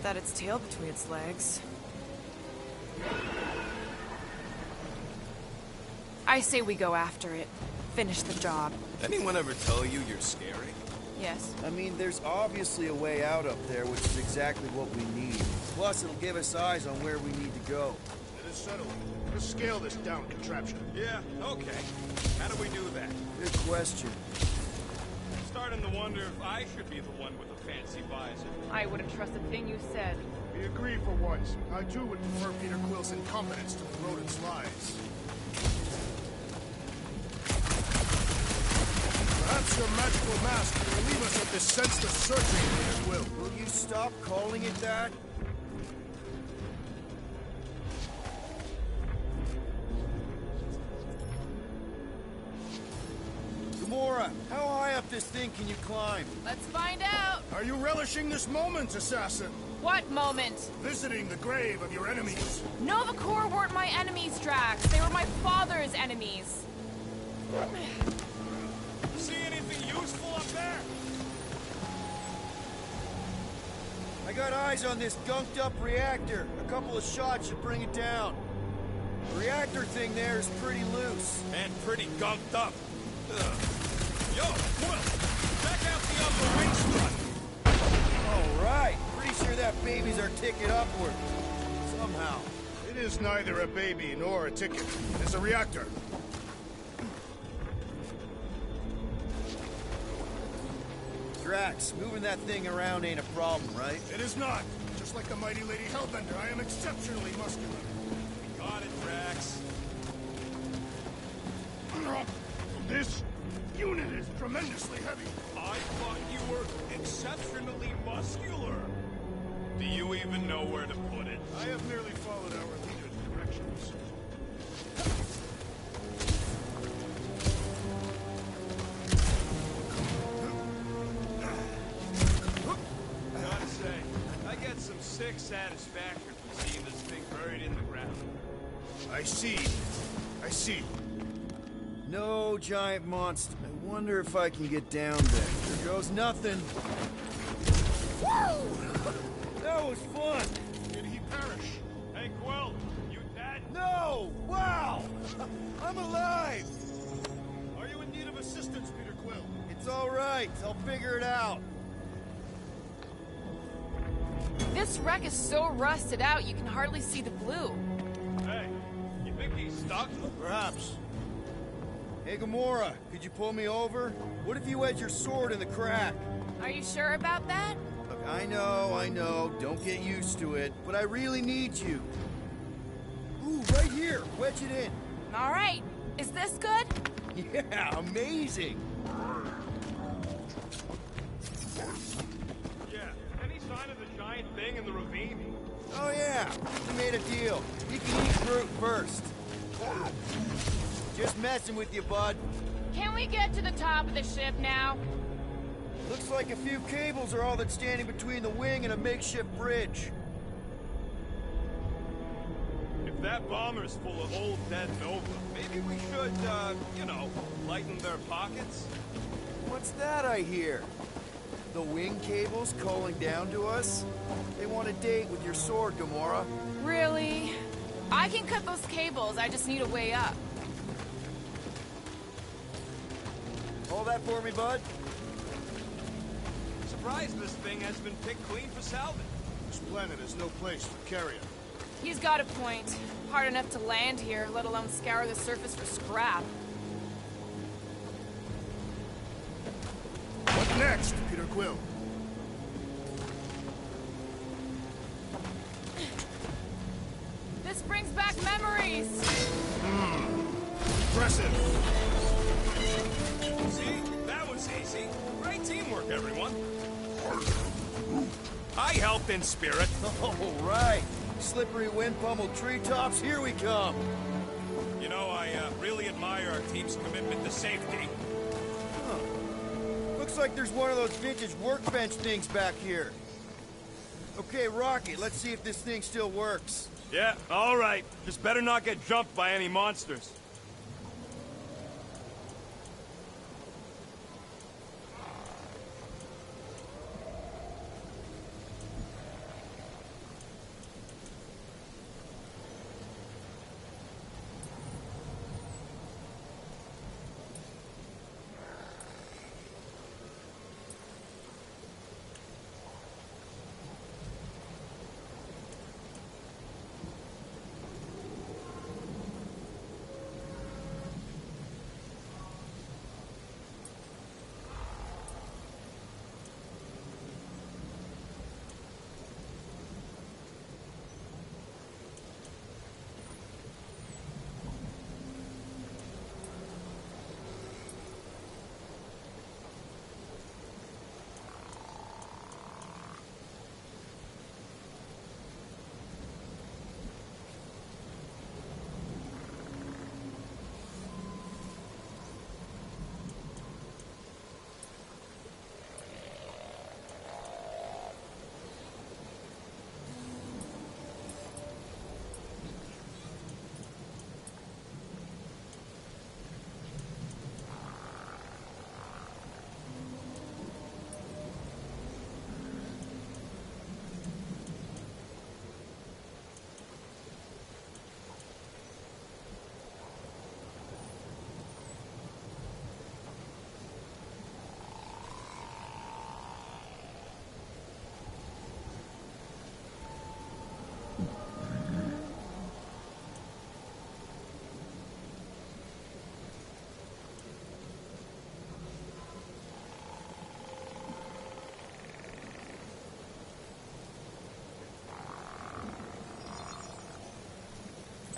That its tail between its legs. I say we go after it. Finish the job. Anyone ever tell you you're scary? Yes. I mean, there's obviously a way out up there, which is exactly what we need. Plus, it'll give us eyes on where we need to go. It is settled. Let's scale this down contraption. Yeah, okay. How do we do that? Good question. I'm starting to wonder if I should be the one with the fancy visor. I wouldn't trust a thing you said. We agree for once. I too would prefer Peter Quill's incompetence to the rodent's lies. Perhaps your magical mask can relieve us of this senseless searching, Peter Quill. Will you stop calling it that? Gamora, how high up this thing can you climb? Let's find out! Are you relishing this moment, assassin? What moment? Visiting the grave of your enemies. Nova Corps weren't my enemies, Drax. They were my father's enemies. See anything useful up there? I got eyes on this gunked up reactor. A couple of shots should bring it down. The reactor thing there is pretty loose. And pretty gunked up. Ugh. Yo, Quill! Check out the upper wing strut! All right. Pretty sure that baby's our ticket upward. Somehow. It is neither a baby nor a ticket. It's a reactor. Drax, moving that thing around ain't a problem, right? It is not. Just like the mighty Lady Hellbender, I am exceptionally muscular. Got it, Drax. This unit is tremendously heavy. I thought you were exceptionally muscular. Do you even know where to put it? I have merely followed our leader's directions. Gotta say, I get some sick satisfaction from seeing this thing buried in the ground. I see. I see. No giant monster. I wonder if I can get down there. There goes nothing. Woo! That was fun. Did he perish? Hey, Quill, you dead? No! Wow! I'm alive! Are you in need of assistance, Peter Quill? It's all right. I'll figure it out. This wreck is so rusted out you can hardly see the blue. Hey, you think he's stuck stuck? Perhaps. Hey, Gamora, could you pull me over? What if you had your sword in the crack? Are you sure about that? Look, I know, don't get used to it, but I really need you. Ooh, right here, wedge it in. All right. Is this good? Yeah, amazing. Yeah. Any sign of the giant thing in the ravine? Oh yeah, we made a deal. You can eat Groot first. Just messing with you, bud. Can we get to the top of the ship now? Looks like a few cables are all that's standing between the wing and a makeshift bridge. If that bomber's full of old dead Nova, maybe we should, you know, lighten their pockets? What's that I hear? The wing cables calling down to us? They want a date with your sword, Gamora. Really? I can cut those cables, I just need a way up. Hold that for me, bud. Surprised this thing has been picked clean for salvage. This planet is no place for carrion. He's got a point. Hard enough to land here, let alone scour the surface for scrap. What next, Peter Quill? This brings back memories! Impressive. See? That was easy. Great teamwork, everyone. I helped in spirit. All right. Slippery wind-pummeled treetops, here we come. You know, I really admire our team's commitment to safety. Looks like there's one of those vintage workbench things back here. Okay, Rocket, let's see if this thing still works. Yeah, all right. Just better not get jumped by any monsters.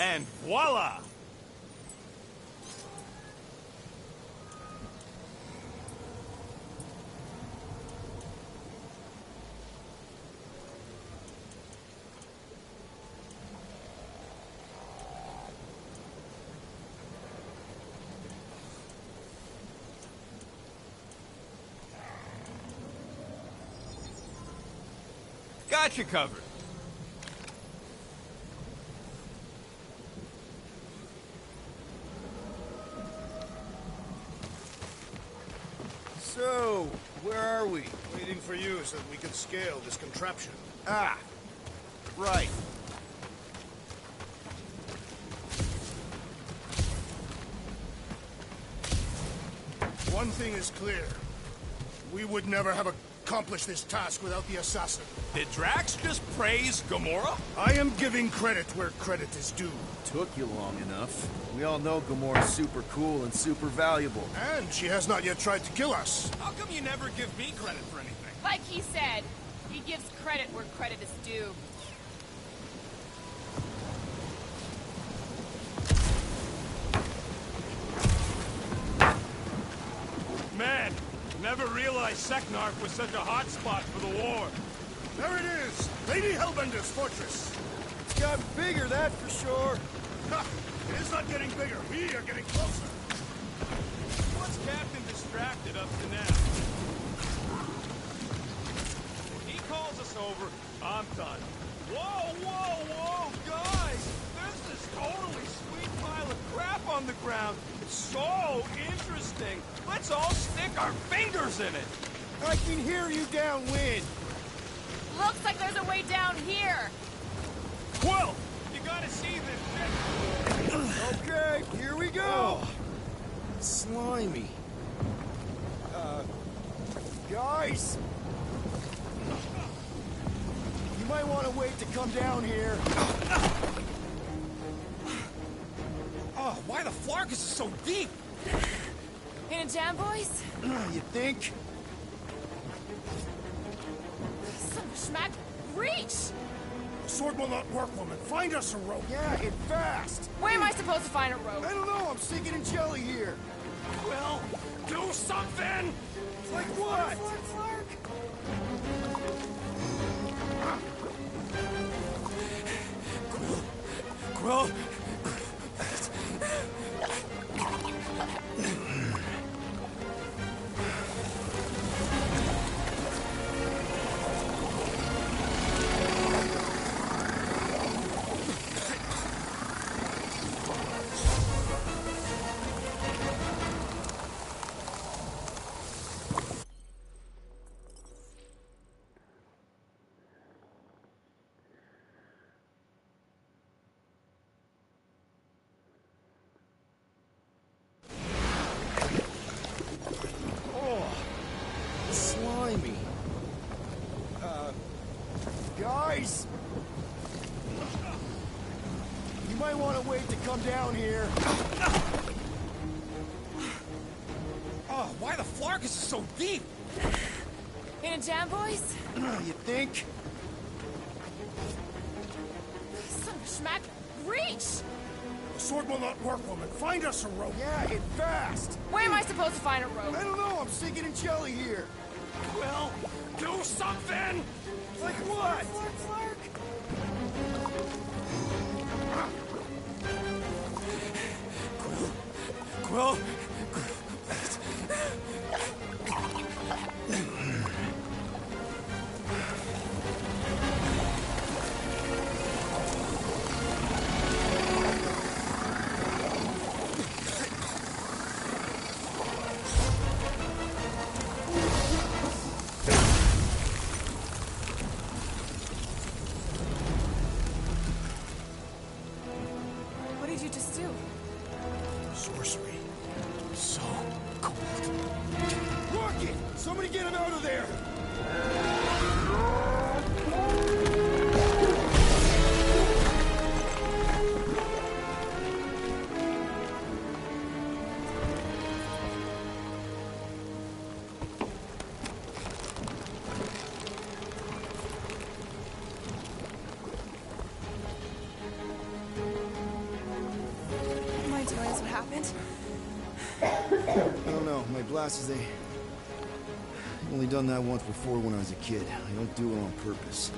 And voila! Got you covered. So, where are we? Waiting for you so that we can scale this contraption. Ah, right. One thing is clear. We would never have a accomplish this task without the assassin. Did Drax just praise Gamora? I am giving credit where credit is due. Took you long enough. We all know Gamora's super cool and super valuable. And she has not yet tried to kill us. How come you never give me credit for anything? Like he said, he gives credit where credit is due. Man, never realized Seknarf was such a hot spot for the war. There it is! Lady Hellbender's fortress! It's got bigger, that for sure. Ha! It is not getting bigger. We are getting closer. What's Captain distracted up to now? If he calls us over, I'm done. Whoa, whoa, whoa, guys! There's this totally sweet pile of crap on the ground. It's so interesting. Let's all stick our fingers in it. I can hear you downwind. Looks like there's a way down here. Quill, you gotta see this shit. Okay, here we go. Oh, slimy. Guys. You might want to wait to come down here. Oh, why the Flarkus is so deep? In a jam, boys? You think? Some schmack. Reach! Sword will not work, woman. Find us a rope. Yeah, and fast. Where am I supposed to find a rope? I don't know, I'm sinking in jelly here. Quill, do something! Like what? Quill, Slimy. Guys! You might want to wait to come down here. oh, why the Flarkus is so deep? In a jam, boys? You think? Some schmack. Reach! Sword will not work, woman. Find us a rope. Yeah, and fast. Where am I supposed to find a rope? I don't know, I'm sinking in jelly here. Quill, do something! Like what? Quill, What did you just do? Sorcery. So cold. Rocket! Somebody get him out of there! Am I doing this? What happened? I don't know, my glasses, I've only done that once before when I was a kid. I don't do it on purpose.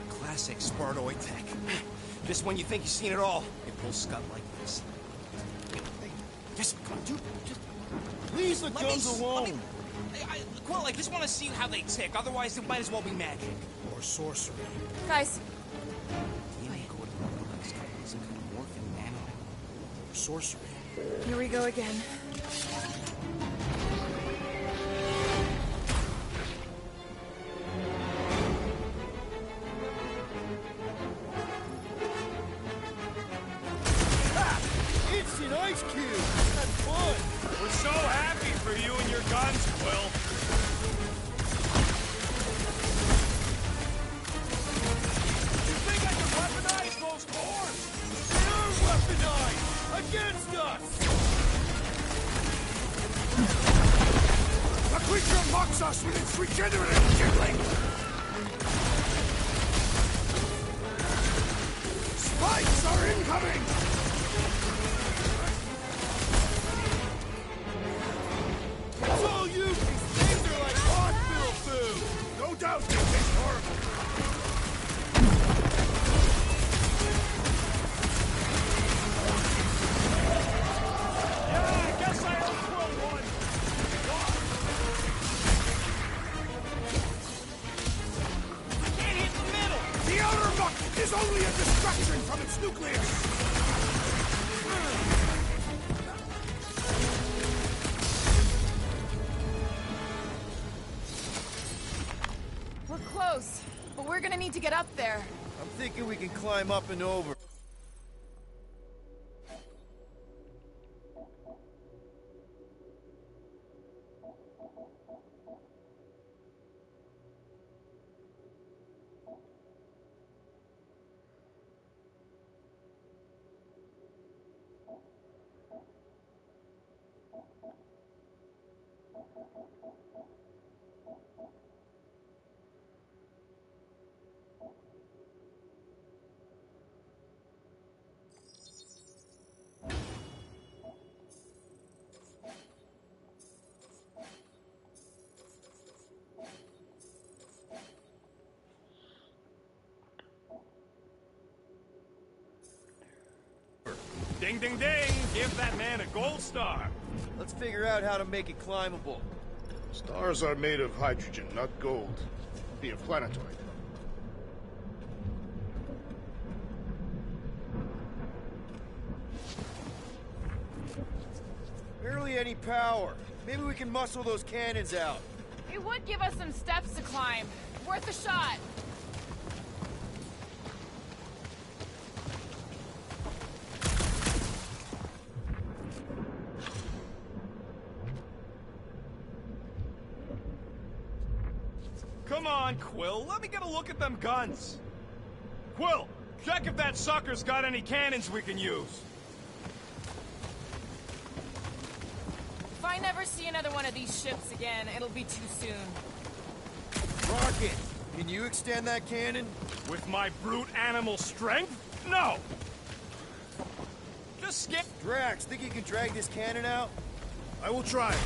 Classic Spartoid tech. Just when you think you've seen it all, it pulls scut like this. Hey, just come on, dude. Just Leave the guns alone! Quill, I just want to see how they tick. Otherwise, it might as well be magic. Or sorcery. Guys, Or sorcery. here we go again. It's an ice cube! That's fun! we're so happy for you and your guns, Quill. those horns! They're weaponized against us! The creature mocks us with its regenerative jiggling! Spikes are incoming! It's all you! These things are like hospital food! No doubt they taste horrible. Yeah, I guess I owe Quill one! Can't hit the middle! The outer muck is only a distraction from its nucleus! We're close, but we're gonna need to get up there. I'm thinking we can climb up and over. Ding, ding, ding! Give that man a gold star! Let's figure out how to make it climbable. Stars are made of hydrogen, not gold. Be a planetoid. Barely any power. Maybe we can muscle those cannons out. It would give us some steps to climb. Worth a shot. Come on, Quill, let me get a look at them guns. Quill, check if that sucker's got any cannons we can use. If I never see another one of these ships again, it'll be too soon. Rocket, can you extend that cannon? With my brute animal strength? No! Just skip. Drax, think you can drag this cannon out? I will try.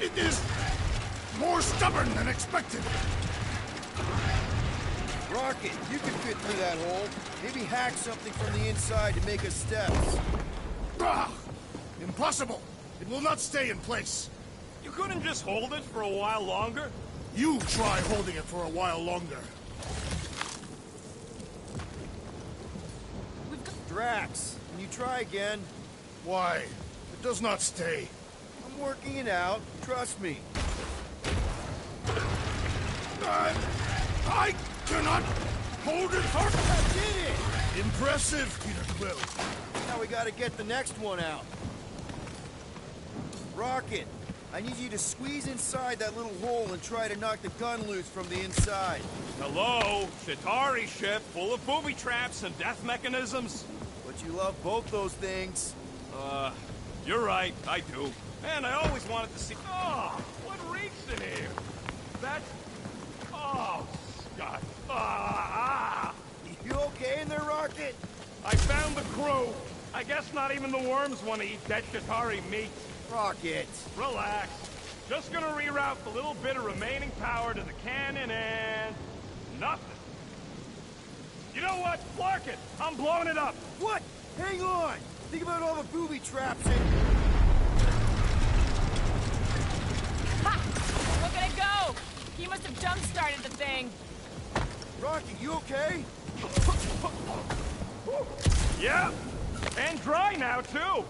It is more stubborn than expected. Rocket, you can fit through that hole. Maybe hack something from the inside to make us steps. Ah! Impossible! It will not stay in place. You couldn't just hold it for a while longer? You try holding it for a while longer. Drax, can you try again? Why? It does not stay. I'm working it out. Trust me. I cannot hold it for... I did it! Impressive, Peter Quill. Now we gotta get the next one out. Rocket, I need you to squeeze inside that little hole and try to knock the gun loose from the inside. Hello? Chitauri ship full of booby traps and death mechanisms? But you love both those things. You're right, I do. Man, I always wanted to see... Oh, what reeks in here? That's... Oh, Scott. You okay in there, Rocket? I found the crew. I guess not even the worms want to eat that Chitauri meat. Rocket. Relax. Just gonna reroute the little bit of remaining power to the cannon and... nothing. You know what? Flark it! I'm blowing it up! What? Hang on! Think about all the booby traps and... Ha! Look at it go! He must have jump-started the thing. Rocket, you okay? Yeah! And dry now, too!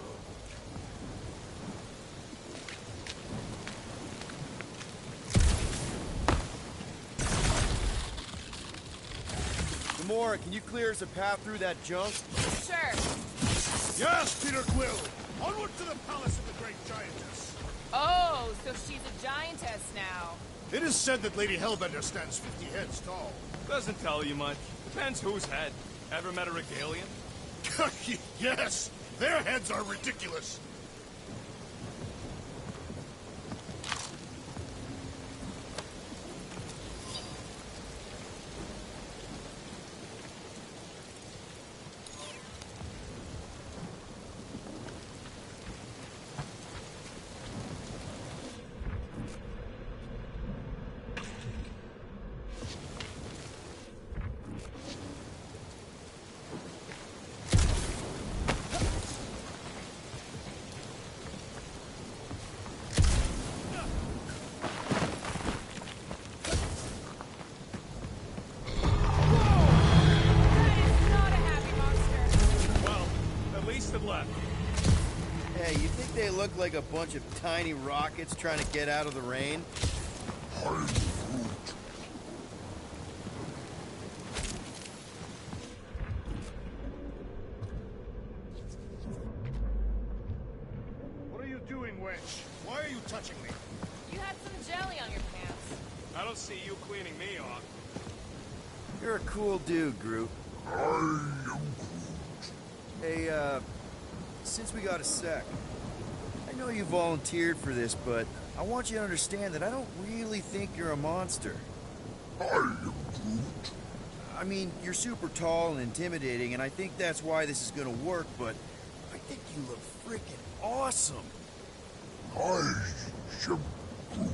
Gamora, can you clear us a path through that junk? Sure. Yes, Peter Quill. Onward to the palace of the great giantess. Oh, so she's a giantess now. It is said that Lady Hellbender stands 50 heads tall. Doesn't tell you much. Depends whose head. Ever met a regalian? Yes! Their heads are ridiculous! Hey, you think they look like a bunch of tiny rockets trying to get out of the rain? I'm Groot. What are you doing, wench? Why are you touching me? You had some jelly on your pants. I don't see you cleaning me off. You're a cool dude, Grup. I am Groot. Hey, since we got a sec, I know you volunteered for this, but I want you to understand that I don't really think you're a monster. I am Groot. I mean, you're super tall and intimidating, and I think that's why this is gonna work, but I think you look freaking awesome. I am Groot.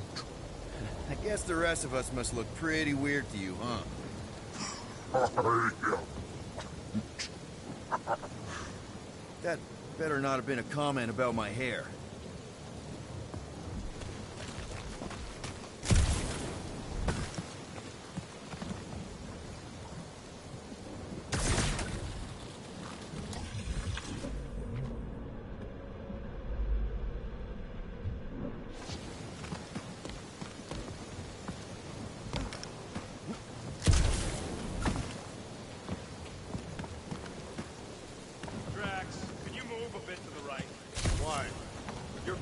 I guess the rest of us must look pretty weird to you, huh? I am. That better not have been a comment about my hair.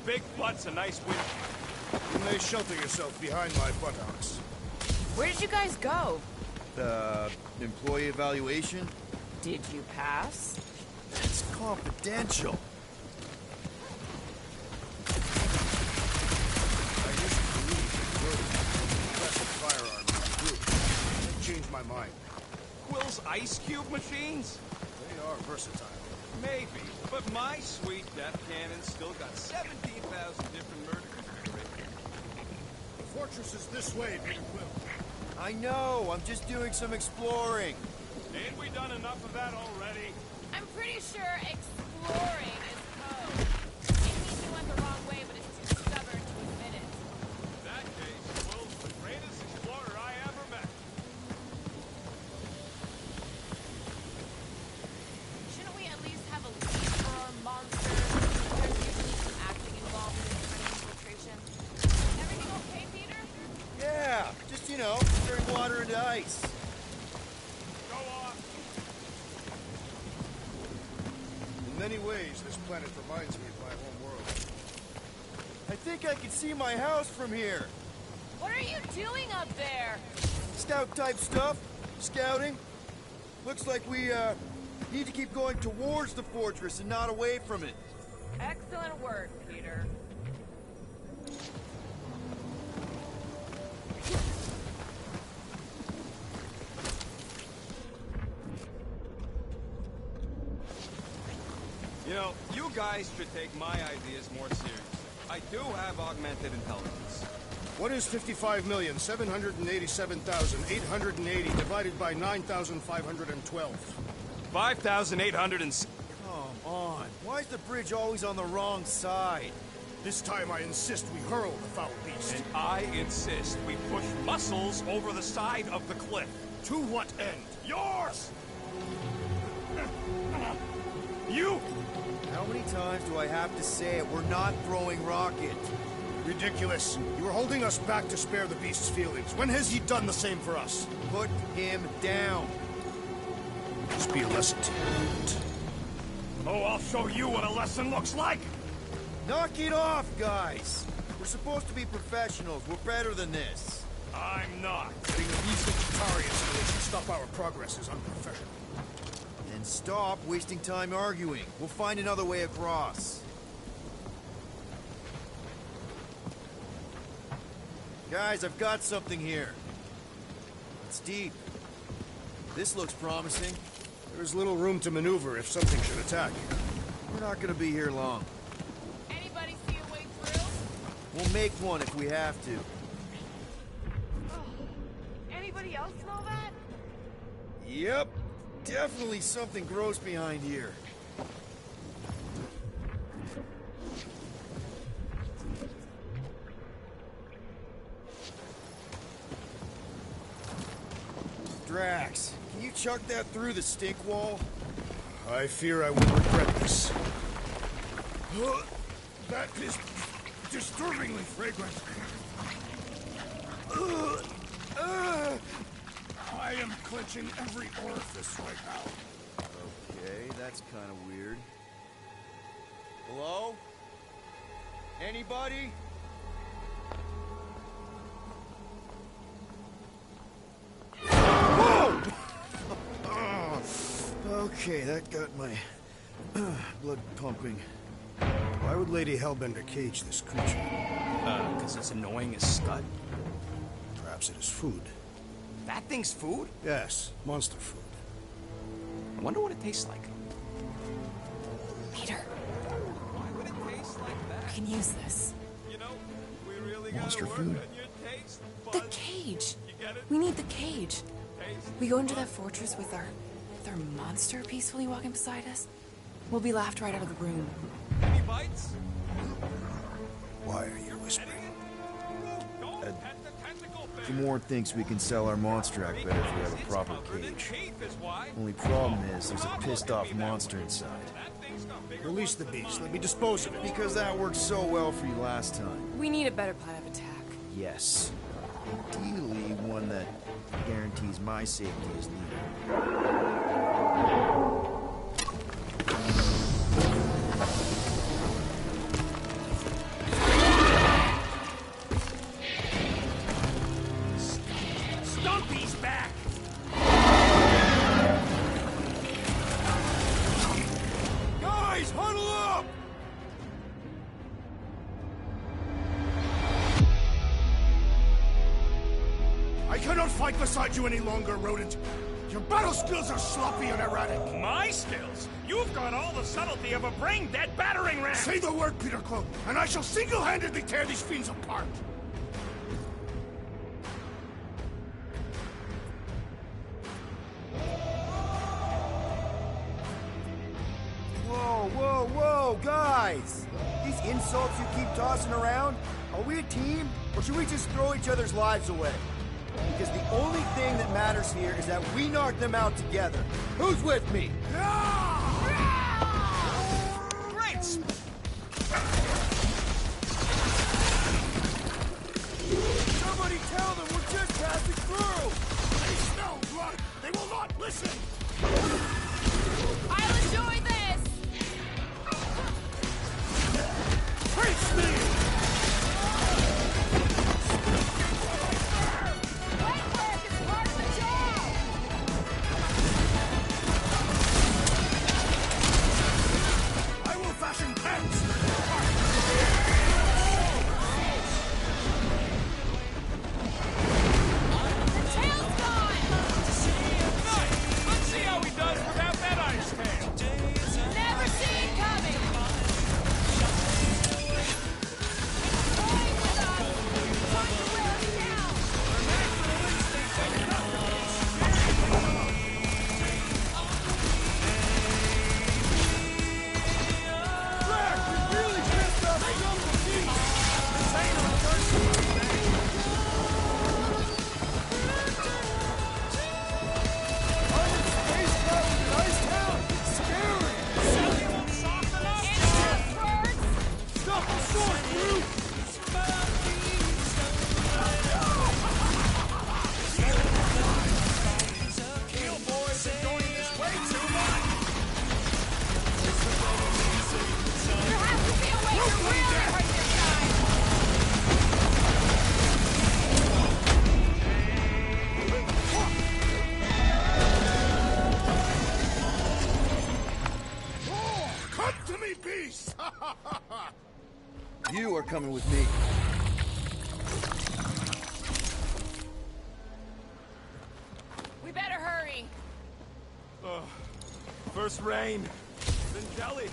Big butt's a nice win. You may shelter yourself behind my buttocks. Where did you guys go? Employee evaluation? Did you pass? It's confidential. I used to believe that Will had impressive firearms in the group. I changed my mind. Quill's ice cube machines? They are versatile. Maybe, but my sweet death cannon still got 17,000 different murders. The fortress is this way, Peter Quill. I know, I'm just doing some exploring. Ain't we done enough of that already? I'm pretty sure exploring is code. It means you went the wrong way, but it's too stubborn to admit it. In that case, Will's the greatest explorer I ever met. Shouldn't we at least have a lead for our monsters? There's usually some acting involved in this kind of infiltration. Everything okay, Peter? Yeah, just, turn water into ice. Go on. In many ways, this planet reminds me of my home world. I think I can see my house from here. What are you doing up there? Scout-type stuff. Scouting. Looks like we, need to keep going towards the fortress and not away from it. Excellent work, Peter. You guys should take my ideas more seriously. I do have augmented intelligence. What is 55,787,880 divided by 9,512? 5,800 and... Come on. Why is the bridge always on the wrong side? This time I insist we hurl the foul beast. And I insist we push muscles over the side of the cliff. To what end? Yours! You! How many times do I have to say it? We're not throwing rocket. Ridiculous. You were holding us back to spare the beast's feelings. When has he done the same for us? Put him down. This be a lesson to you. Oh, I'll show you what a lesson looks like! Knock it off, guys. We're supposed to be professionals. We're better than this. I'm not. Letting a decent Atari installation stop our progress is unprofessional. Then stop wasting time arguing. We'll find another way across. Guys, I've got something here. It's deep. This looks promising. There's little room to maneuver if something should attack. We're not gonna be here long. Anybody see a way through? We'll make one if we have to. Anybody else smell that? Yep. Definitely something gross behind here. Drax, can you chuck that through the stink wall? I fear I will regret this. That is disturbingly fragrant. I am clenching every orifice right now. Okay, that's kind of weird. Hello? Anybody? Whoa! Okay, that got my blood pumping. Why would Lady Hellbender cage this creature? Because it's annoying as scud. Perhaps it is food. That thing's food? Yes, monster food. I wonder what it tastes like. Peter, Why would it taste like that? we can use this. You know, we really Monster gotta work food. on your taste The buds. cage. You get it? We need the cage. Taste We go into that fortress with our monster peacefully walking beside us. We'll be laughed right out of the room. Any bites? Why are you whispering? Don't pet the tentacle thing. Gamorrean thinks we can sell our monster act better if we have a It's proper covered in cage. teeth is why. Only problem is there's a pissed off monster inside. That thing's got bigger Release the ones than beast. mine. Let me dispose of it. Because that worked so well for you last time. We need a better plan of attack. Yes. Ideally, one that guarantees my safety is needed. Stumpy's back! Guys, huddle up! I cannot fight beside you any longer, rodent. Your battle skills are sloppy and erratic. My skills? You've got all the subtlety of a brain-dead battering ram! Say the word, Peter Quill, and I shall single-handedly tear these fiends apart. Whoa, whoa, whoa, guys! These insults you keep tossing around, are we a team, or should we just throw each other's lives away? Because the only thing that matters here is that we knock them out together. Who's with me? Great! Somebody tell them we're just passing through! They smell blood. They will not listen. I'll enjoy this! Face me! Legwork is part of the job! deadly beast! You are coming with me. We better hurry. First rain, then jelly,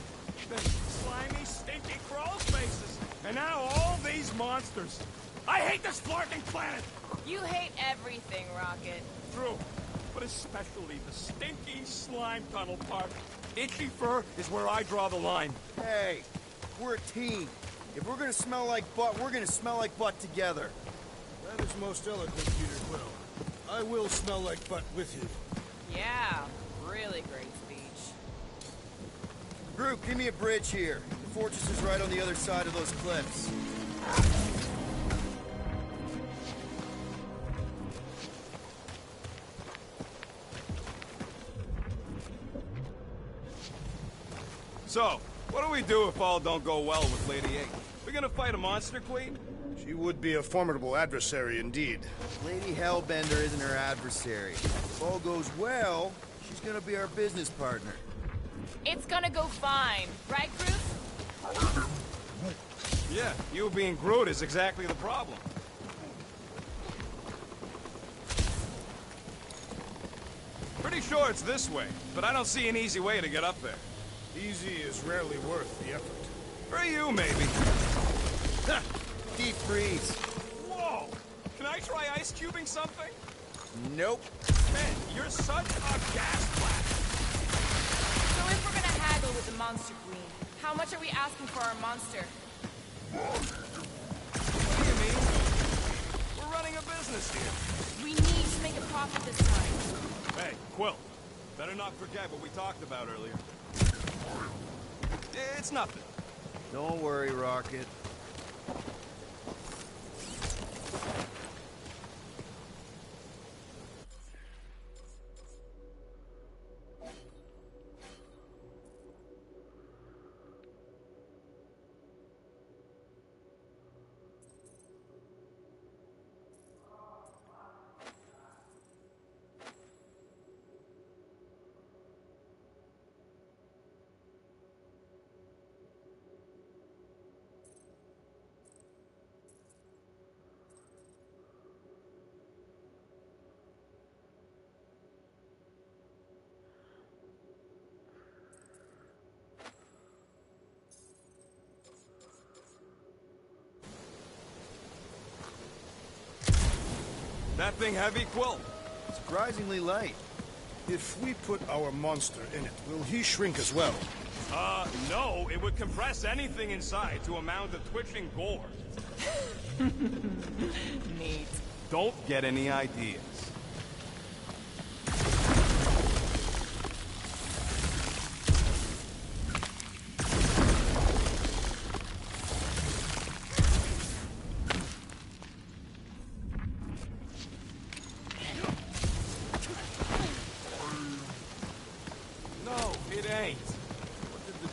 then slimy, stinky crawl spaces, and now all these monsters. I hate this flarking planet! You hate everything, Rocket. True, but especially the stinky slime tunnel part. Itchy fur is where I draw the line. Hey, we're a team. If we're gonna smell like butt, we're gonna smell like butt together. That is most eloquent, Peter Quill. I will smell like butt with you. Yeah, really great speech. Grup, give me a bridge here. The fortress is right on the other side of those cliffs. So, what do we do if all don't go well with Lady A? We gonna fight a monster queen? She would be a formidable adversary indeed. Lady Hellbender isn't her adversary. If all goes well, she's gonna be our business partner. It's gonna go fine, right, Groot? Yeah, you being Groot is exactly the problem. Pretty sure it's this way, but I don't see an easy way to get up there. Easy is rarely worth the effort. For you, maybe. Deep freeze. Whoa! Can I try ice cubing something? Nope. Man, you're such a gas blast! So if we're gonna haggle with the Monster Queen, how much are we asking for our monster? What do you mean? We're running a business here. We need to make a profit this time. Hey, Quill. Better not forget what we talked about earlier. It's nothing. Don't worry, Rocket. That thing heavy, Quill? Surprisingly light. If we put our monster in it, will he shrink as well? No. It would compress anything inside to a mound of twitching gore. Neat. Don't get any ideas.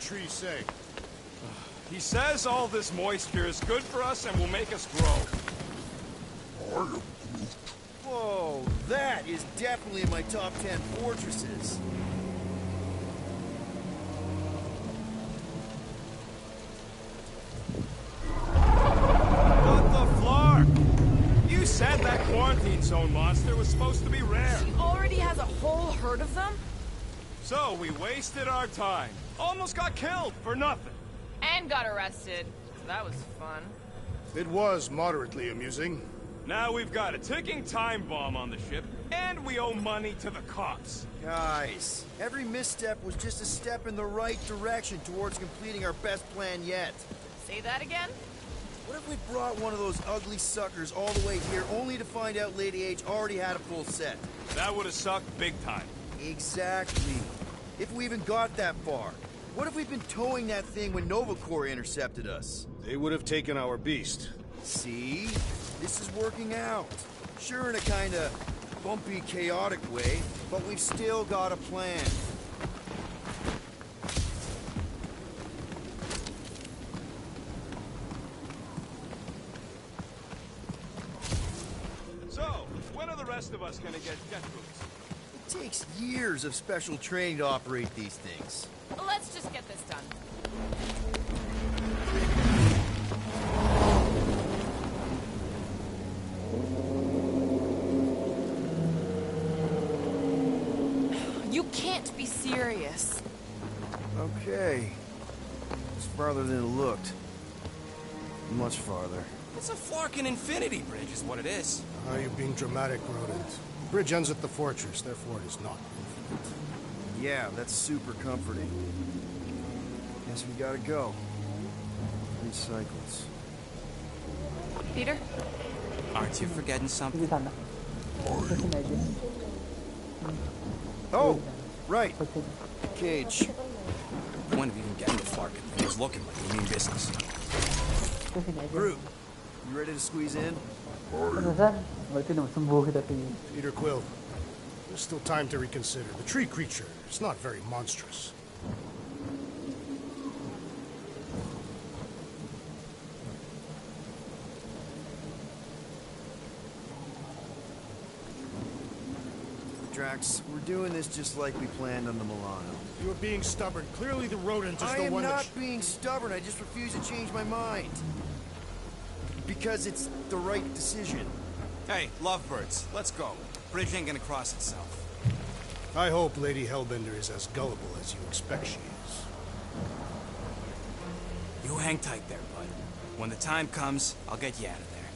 Tree say? He says all this moisture is good for us and will make us grow. Whoa, that is definitely in my top 10 fortresses. What the flark? You said that quarantine zone monster was supposed to be rare. She already has a whole herd of them? So we wasted our time. Almost got killed for nothing. And got arrested. That was fun. It was moderately amusing. Now we've got a ticking time bomb on the ship, and we owe money to the cops. Guys, every misstep was just a step in the right direction towards completing our best plan yet. Say that again? What if we brought one of those ugly suckers all the way here only to find out Lady H already had a full set? That would have sucked big time. Exactly. If we even got that far. What if we'd been towing that thing when Nova Corps intercepted us? They would have taken our beast. See? This is working out. Sure, in a kinda bumpy, chaotic way, but we've still got a plan. So, when are the rest of us gonna get jet boots? It takes years of special training to operate these things. Let's just get this done. curious. Okay. It's farther than it looked. Much farther. It's a Flarkin infinity bridge is what it is. You're being dramatic, Rodent. Bridge ends at the fortress, therefore it is not infinite. Yeah, that's super comforting. Guess we gotta go. 3 cycles. Peter? Aren't you forgetting something? Di sana. Kasi medyo. Oh, right. Cage. When of even getting the Flarkin thing was looking like you mean business. Kasi medyo. Grup, you ready to squeeze in? Ano saan? Berarti naman sumbuho kita tingin. Peter Quill, there's still time to reconsider. The tree creature is not very monstrous. Drax, we're doing this just like we planned on the Milano. You are being stubborn. Clearly the rodent is I the am one not being stubborn. I just refuse to change my mind. Because it's the right decision. Hey, lovebirds, let's go. Bridge ain't gonna cross itself. I hope Lady Hellbender is as gullible as you expect she is. You hang tight there, bud. When the time comes, I'll get you out of there.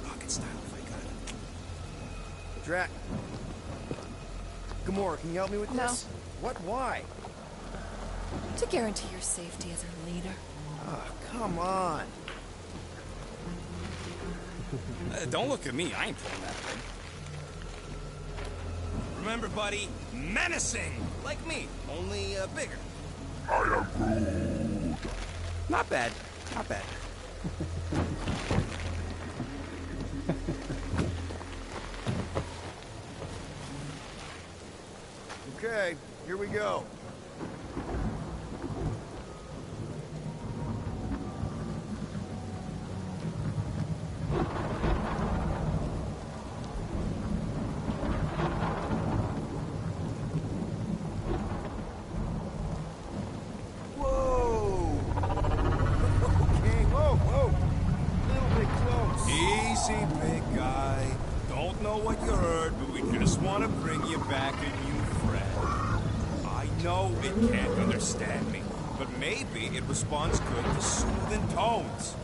Rocket style if I got it. Drax. Gamora, can you help me with No. this? What? Why? To guarantee your safety as our leader. Oh, come on. Don't look at me, I ain't pulling that thing. Remember, buddy, menacing! Like me, only bigger. I am Groot. Not bad, not bad. Okay, here we go. Whoa! Okay, whoa! A little bit close. Easy, big guy. Don't know what you heard, but we just want to bring you back a new friend. I know it can't understand me, but maybe it responds good to soothing tones.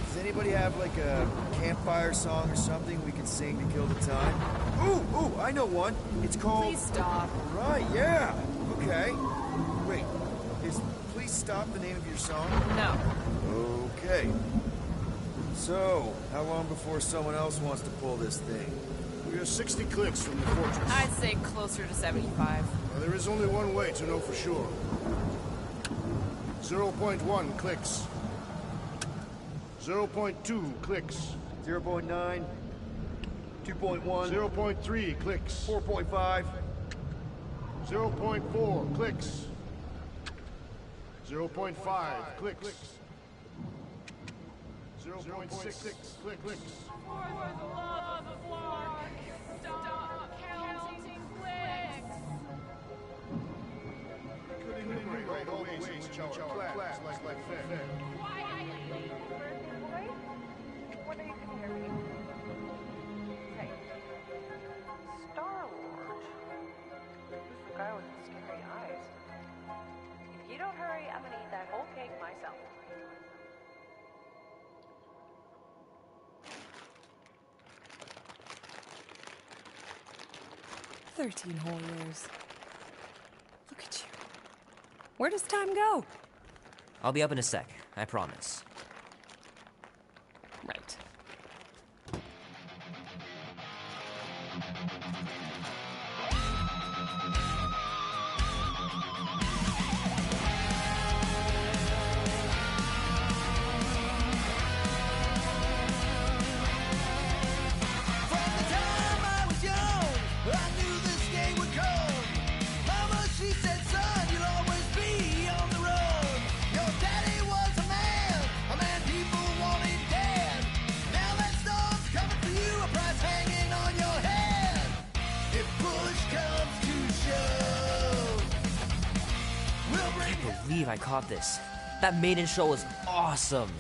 Does anybody have like a campfire song or something we can sing to kill the time? Ooh, I know one. It's called... Please stop. Right, yeah. Okay. Wait, is Please Stop the name of your song? No. Okay. So, how long before someone else wants to pull this thing? We are 60 clicks from the fortress. I'd say closer to 75. Well, there is only one way to know for sure. 0.1 clicks. 0.2 clicks. 0.9, 2.1, 0.3 clicks. 4.5, 0.4 clicks. 0.5 clicks. 0.6 clicks. For the love of Lawak, stop counting clicks. Could enumerate all the ways in which our plans like that. Whether you can hear me. Hey. Star-Lord. Who's the guy with the scary eyes? If you don't hurry, I'm gonna eat that whole cake myself. 13 whole years. Look at you. Where does time go? I'll be up in a sec, I promise. Right. believe I caught this. That maiden show was awesome.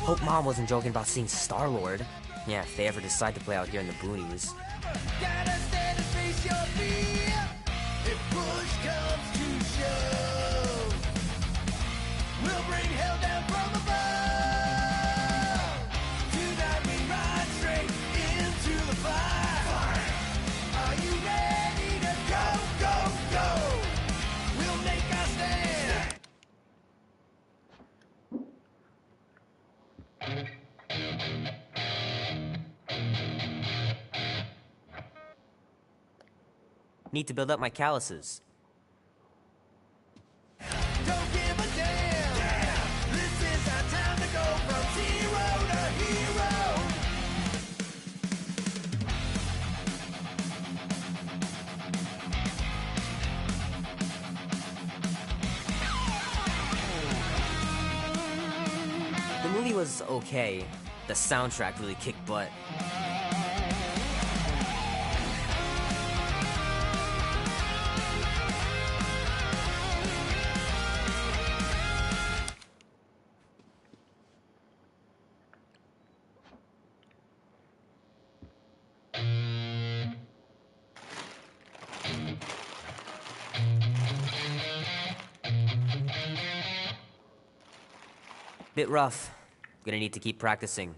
Hope Mom wasn't joking about seeing Star-Lord. Yeah, if they ever decide to play out here in the boonies. Gotta stand and face your fear. If push comes to shove, we'll bring hell down from above. Tonight we ride straight into the fire. Are you ready to go, go, go? We'll make our stand. Need to build up my calluses. Don't give a damn. This is our time to go from zero to hero. The movie was okay. The soundtrack really kicked butt. Bit rough. Gonna need to keep practicing.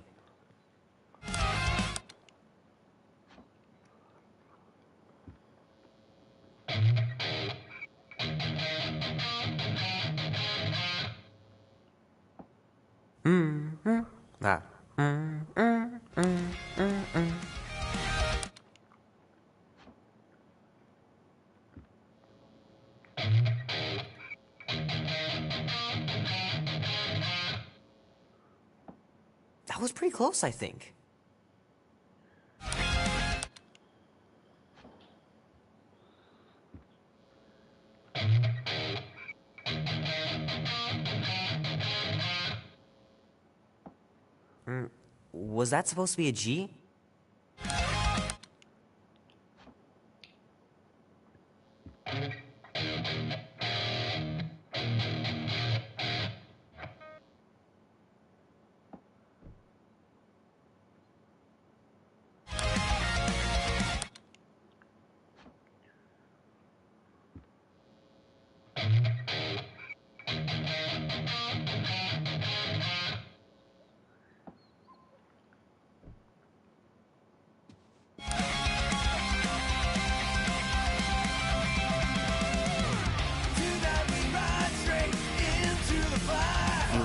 That was pretty close, I think. Was that supposed to be a G?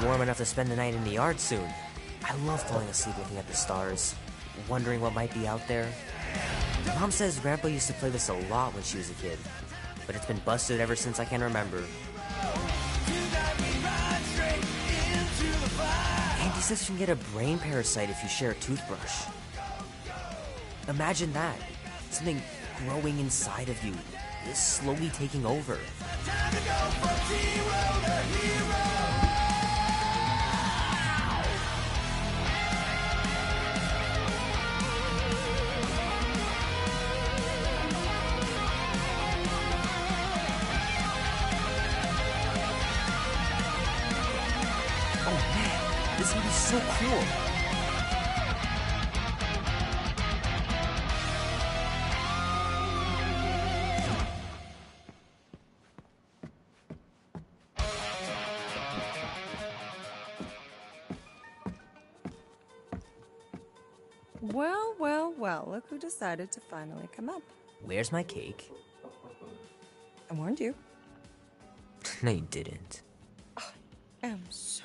Warm enough to spend the night in the yard soon. I love falling asleep looking at the stars, wondering what might be out there. Mom says Grandpa used to play this a lot when she was a kid, but it's been busted ever since I can remember. Andy says you can get a brain parasite if you share a toothbrush. Imagine that. Something growing inside of you, slowly taking over. Time to go from zero to hero. This movie's so cool. Well, well, well, look who decided to finally come up. Where's my cake? I warned you. No, you didn't. I am so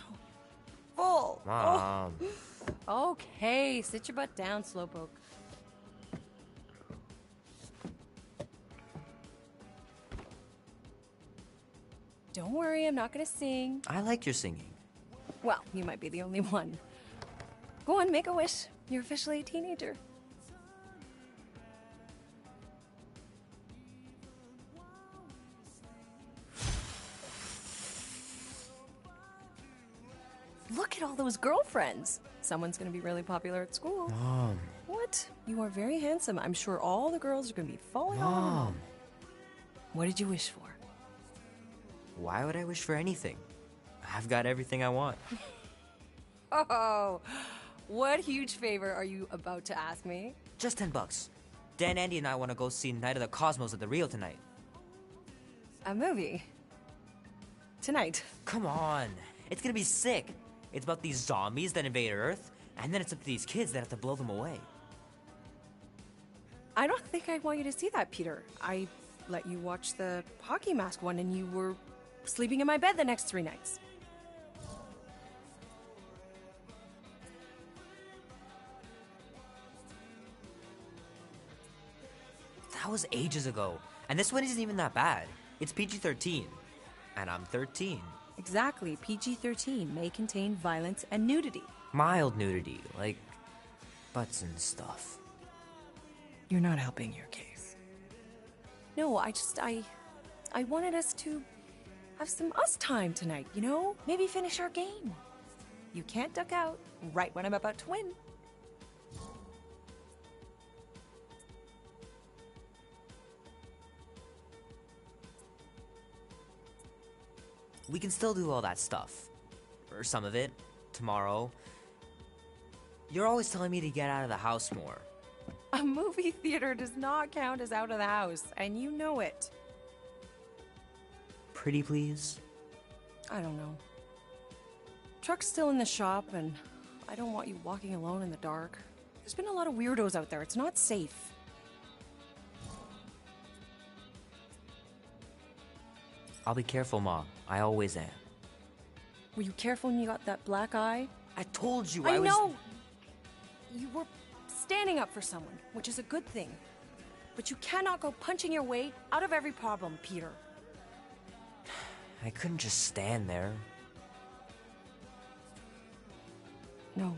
full. Mom. Oh. Okay, sit your butt down, Slowpoke. Don't worry, I'm not gonna sing. I like your singing. Well, you might be the only one. Go on, make a wish. You're officially a teenager. Look at all those girlfriends. Someone's gonna be really popular at school. Mom. What? You are very handsome. I'm sure all the girls are gonna be falling on. Mom. What did you wish for? Why would I wish for anything? I've got everything I want. Oh, what huge favor are you about to ask me? Just $10. Dan, Andy, and I want to go see Night of the Cosmos at the Rio tonight. A movie? Tonight? Come on. It's gonna be sick. It's about these zombies that invade Earth, and then it's up to these kids that have to blow them away. I don't think I want you to see that, Peter. I let you watch the hockey mask one and you were sleeping in my bed the next 3 nights. That was ages ago. And this one isn't even that bad. It's PG-13. And I'm 13. Exactly. PG-13 may contain violence and nudity. Mild nudity, like butts and stuff. You're not helping your case. No, I wanted us to have some us time tonight, you know? Maybe finish our game. You can't duck out right when I'm about to win. We can still do all that stuff. Or some of it. Tomorrow. You're always telling me to get out of the house more. A movie theater does not count as out of the house, and you know it. Pretty please? I don't know. Truck's still in the shop, and I don't want you walking alone in the dark. There's been a lot of weirdos out there. It's not safe. I'll be careful, Ma. I always am. Were you careful when you got that black eye? I told you I was... know! You were standing up for someone, which is a good thing. But you cannot go punching your way out of every problem, Peter. I couldn't just stand there. No.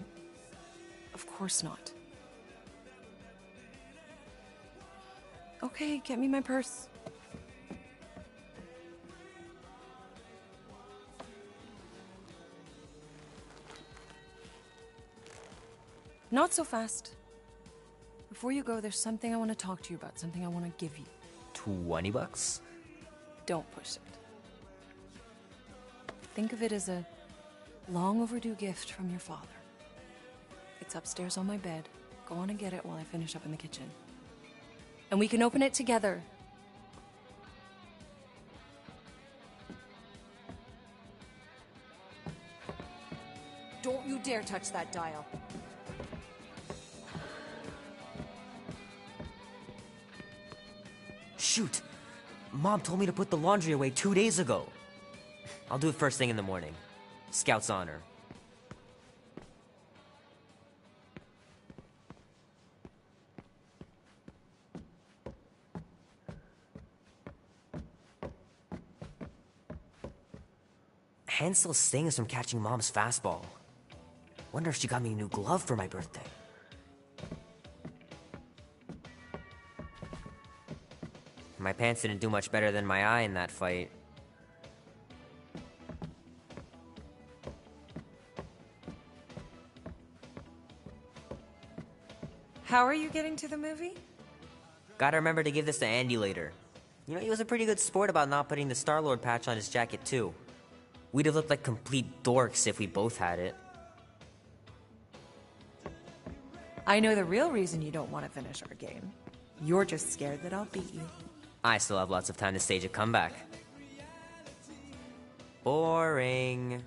Of course not. Okay, get me my purse. Not so fast. Before you go, there's something I want to talk to you about, something I want to give you. $20? Don't push it. Think of it as a long overdue gift from your father. It's upstairs on my bed. Go on and get it while I finish up in the kitchen. And we can open it together. Don't you dare touch that dial. Shoot! Mom told me to put the laundry away 2 days ago. I'll do it first thing in the morning. Scout's honor. Hand's still stings from catching Mom's fastball. Wonder if she got me a new glove for my birthday. My pants didn't do much better than my eye in that fight. How are you getting to the movie? Gotta remember to give this to Andy later. You know, he was a pretty good sport about not putting the Star-Lord patch on his jacket, too. We'd have looked like complete dorks if we both had it. I know the real reason you don't want to finish our game. You're just scared that I'll beat you. I still have lots of time to stage a comeback. Boring.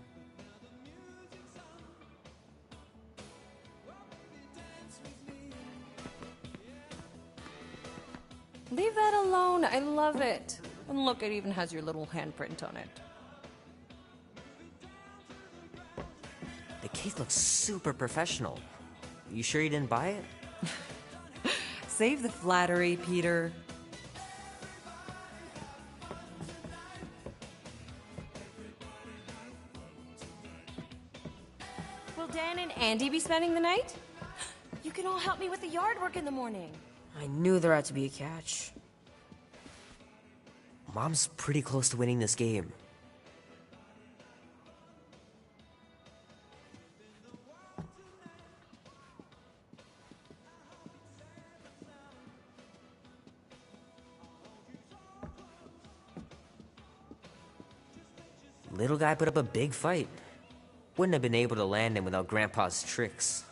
Leave that alone. I love it. And look, it even has your little handprint on it. The cake looks super professional. You sure you didn't buy it? Save the flattery, Peter. Will Dan and Andy be spending the night? You can all help me with the yard work in the morning. I knew there had to be a catch. Mom's pretty close to winning this game. Little guy put up a big fight. Wouldn't have been able to land him without Grandpa's tricks.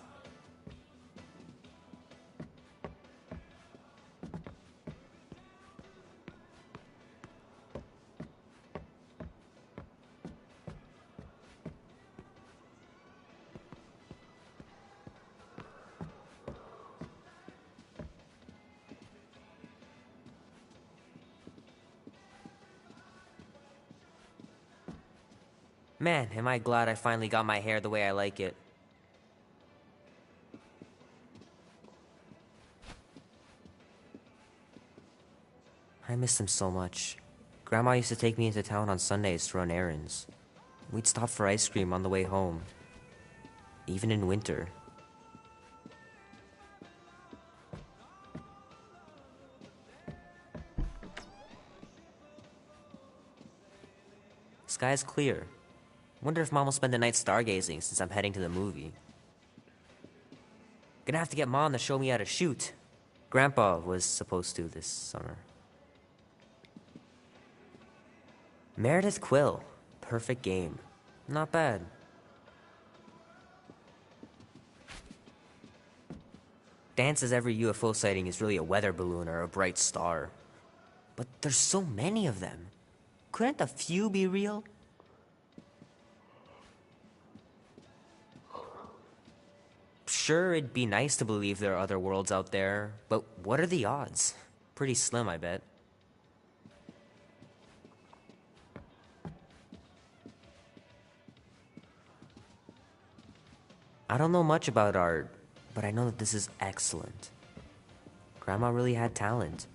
Man, am I glad I finally got my hair the way I like it. I miss him so much. Grandma used to take me into town on Sundays to run errands. We'd stop for ice cream on the way home. Even in winter. Sky's clear. Wonder if Mom will spend the night stargazing since I'm heading to the movie. Gonna have to get Mom to show me how to shoot. Grandpa was supposed to this summer. Meredith Quill. Perfect game. Not bad. Dan says every UFO sighting is really a weather balloon or a bright star. But there's so many of them. Couldn't a few be real? Sure, it'd be nice to believe there are other worlds out there, but what are the odds? Pretty slim, I bet. I don't know much about art, but I know that this is excellent. Grandma really had talent.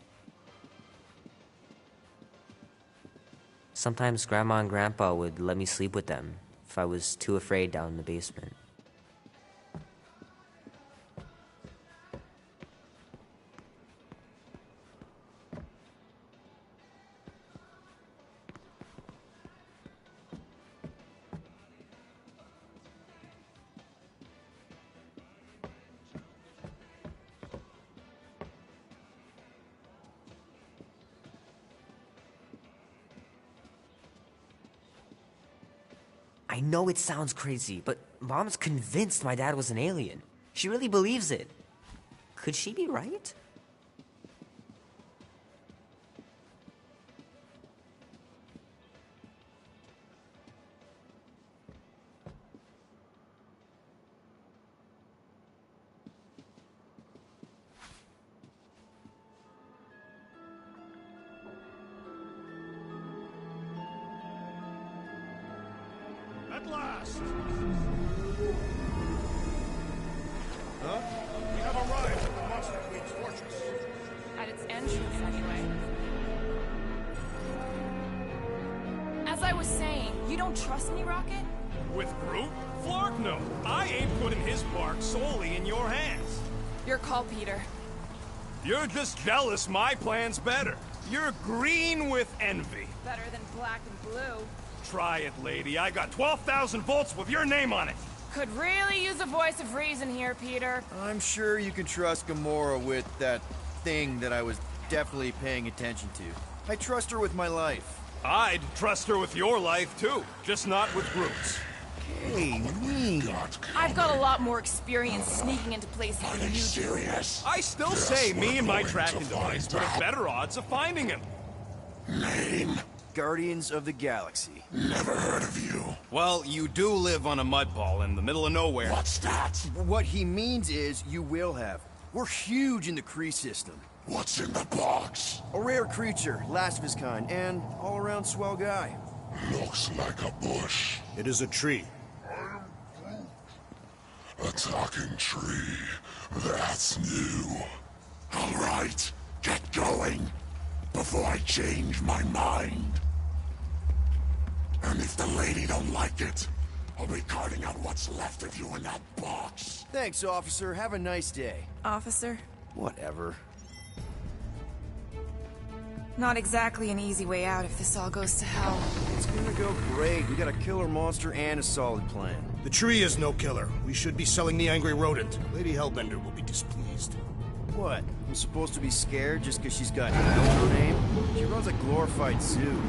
Sometimes Grandma and Grandpa would let me sleep with them if I was too afraid down in the basement. I know it sounds crazy, but Mom's convinced my dad was an alien. She really believes it. Could she be right? At last! Huh? We have arrived at the Monster Queen's fortress. At its entrance, anyway. As I was saying, you don't trust me, Rocket? With Grup? Flark, no. I ain't putting his bark solely in your hands. Your call, Peter. You're just jealous my plan's better. You're green with envy. Better than black and blue. Try it, lady. I got 12,000 volts with your name on it. Could really use a voice of reason here, Peter. I'm sure you can trust Gamora with that thing that I was definitely paying attention to. I trust her with my life. I'd trust her with your life, too. Just not with Group's. Hey, me. I've got a lot more experience sneaking into places than you do. Serious? I still say me and my tracking device would have better odds of finding him. Name? Guardians of the Galaxy. Never heard of you. Well, you do live on a mud ball in the middle of nowhere. What's that? What he means is you will have. We're huge in the Kree system. What's in the box? A rare creature, last of his kind, and all-around swell guy. Looks like a bush. It is a tree. A talking tree. That's new. All right, get going. Before I change my mind. And if the lady don't like it, I'll be carting out what's left of you in that box. Thanks, officer. Have a nice day. Officer? Whatever. Not exactly an easy way out if this all goes to hell. It's gonna go great. We got a killer monster and a solid plan. The tree is no killer. We should be selling the angry rodent. Lady Hellbender will be displeased. What? I'm supposed to be scared just because she's got hell in her name? She runs a glorified zoo.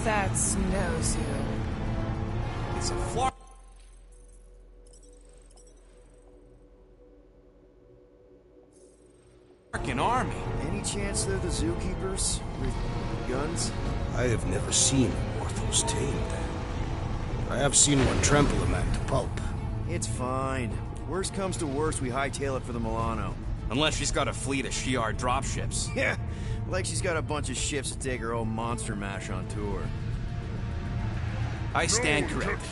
That's no zoo. It's a flar... army. Any chance they're the zookeepers? With guns? I have never seen a Morthos tamed. I have seen one trample a man to pulp. It's fine. Worst comes to worst, we hightail it for the Milano. Unless she's got a fleet of Shi'ar dropships. Yeah, like she's got a bunch of ships to take her own monster mash on tour. I stand corrected.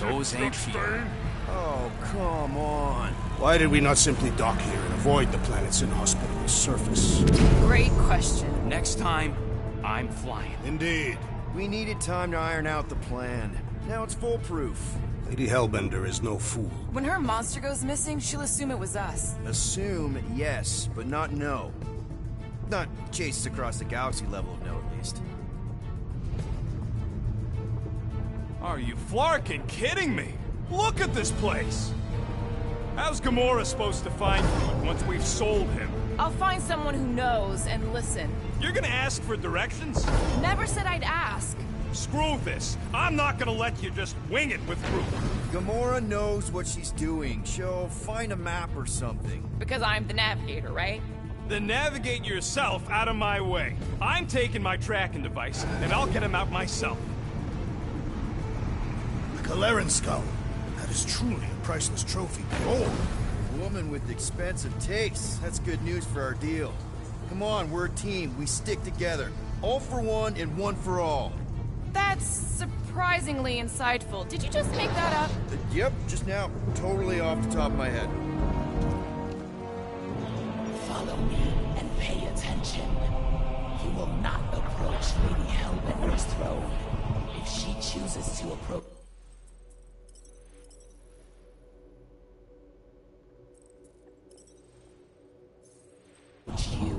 Those ain't Shi'ar. Oh, come on. Why did we not simply dock here and avoid the planet's inhospitable surface? Great question. Next time, I'm flying. Indeed. We needed time to iron out the plan. Now it's foolproof. Lady Hellbender is no fool. When her monster goes missing, she'll assume it was us. Assume, yes, but not no. Not chases across the galaxy level of no, at least. Are you flarkin' kidding me? Look at this place! How's Gamora supposed to find food once we've sold him? I'll find someone who knows and listen. You're gonna ask for directions? Never said I'd ask. Screw this. I'm not gonna let you just wing it with Grup. Gamora knows what she's doing. She'll find a map or something. Because I'm the navigator, right? Then navigate yourself out of my way. I'm taking my tracking device, and I'll get him out myself. The Galeran skull. That is truly a priceless trophy. Behold. A woman with expensive tastes. That's good news for our deal. Come on, we're a team. We stick together. All for one and one for all. That's surprisingly insightful. Did you just make that up? Yep, just now. Totally off the top of my head. Follow me and pay attention. You will not approach Lady Hellbender's throne. If she chooses to approach you,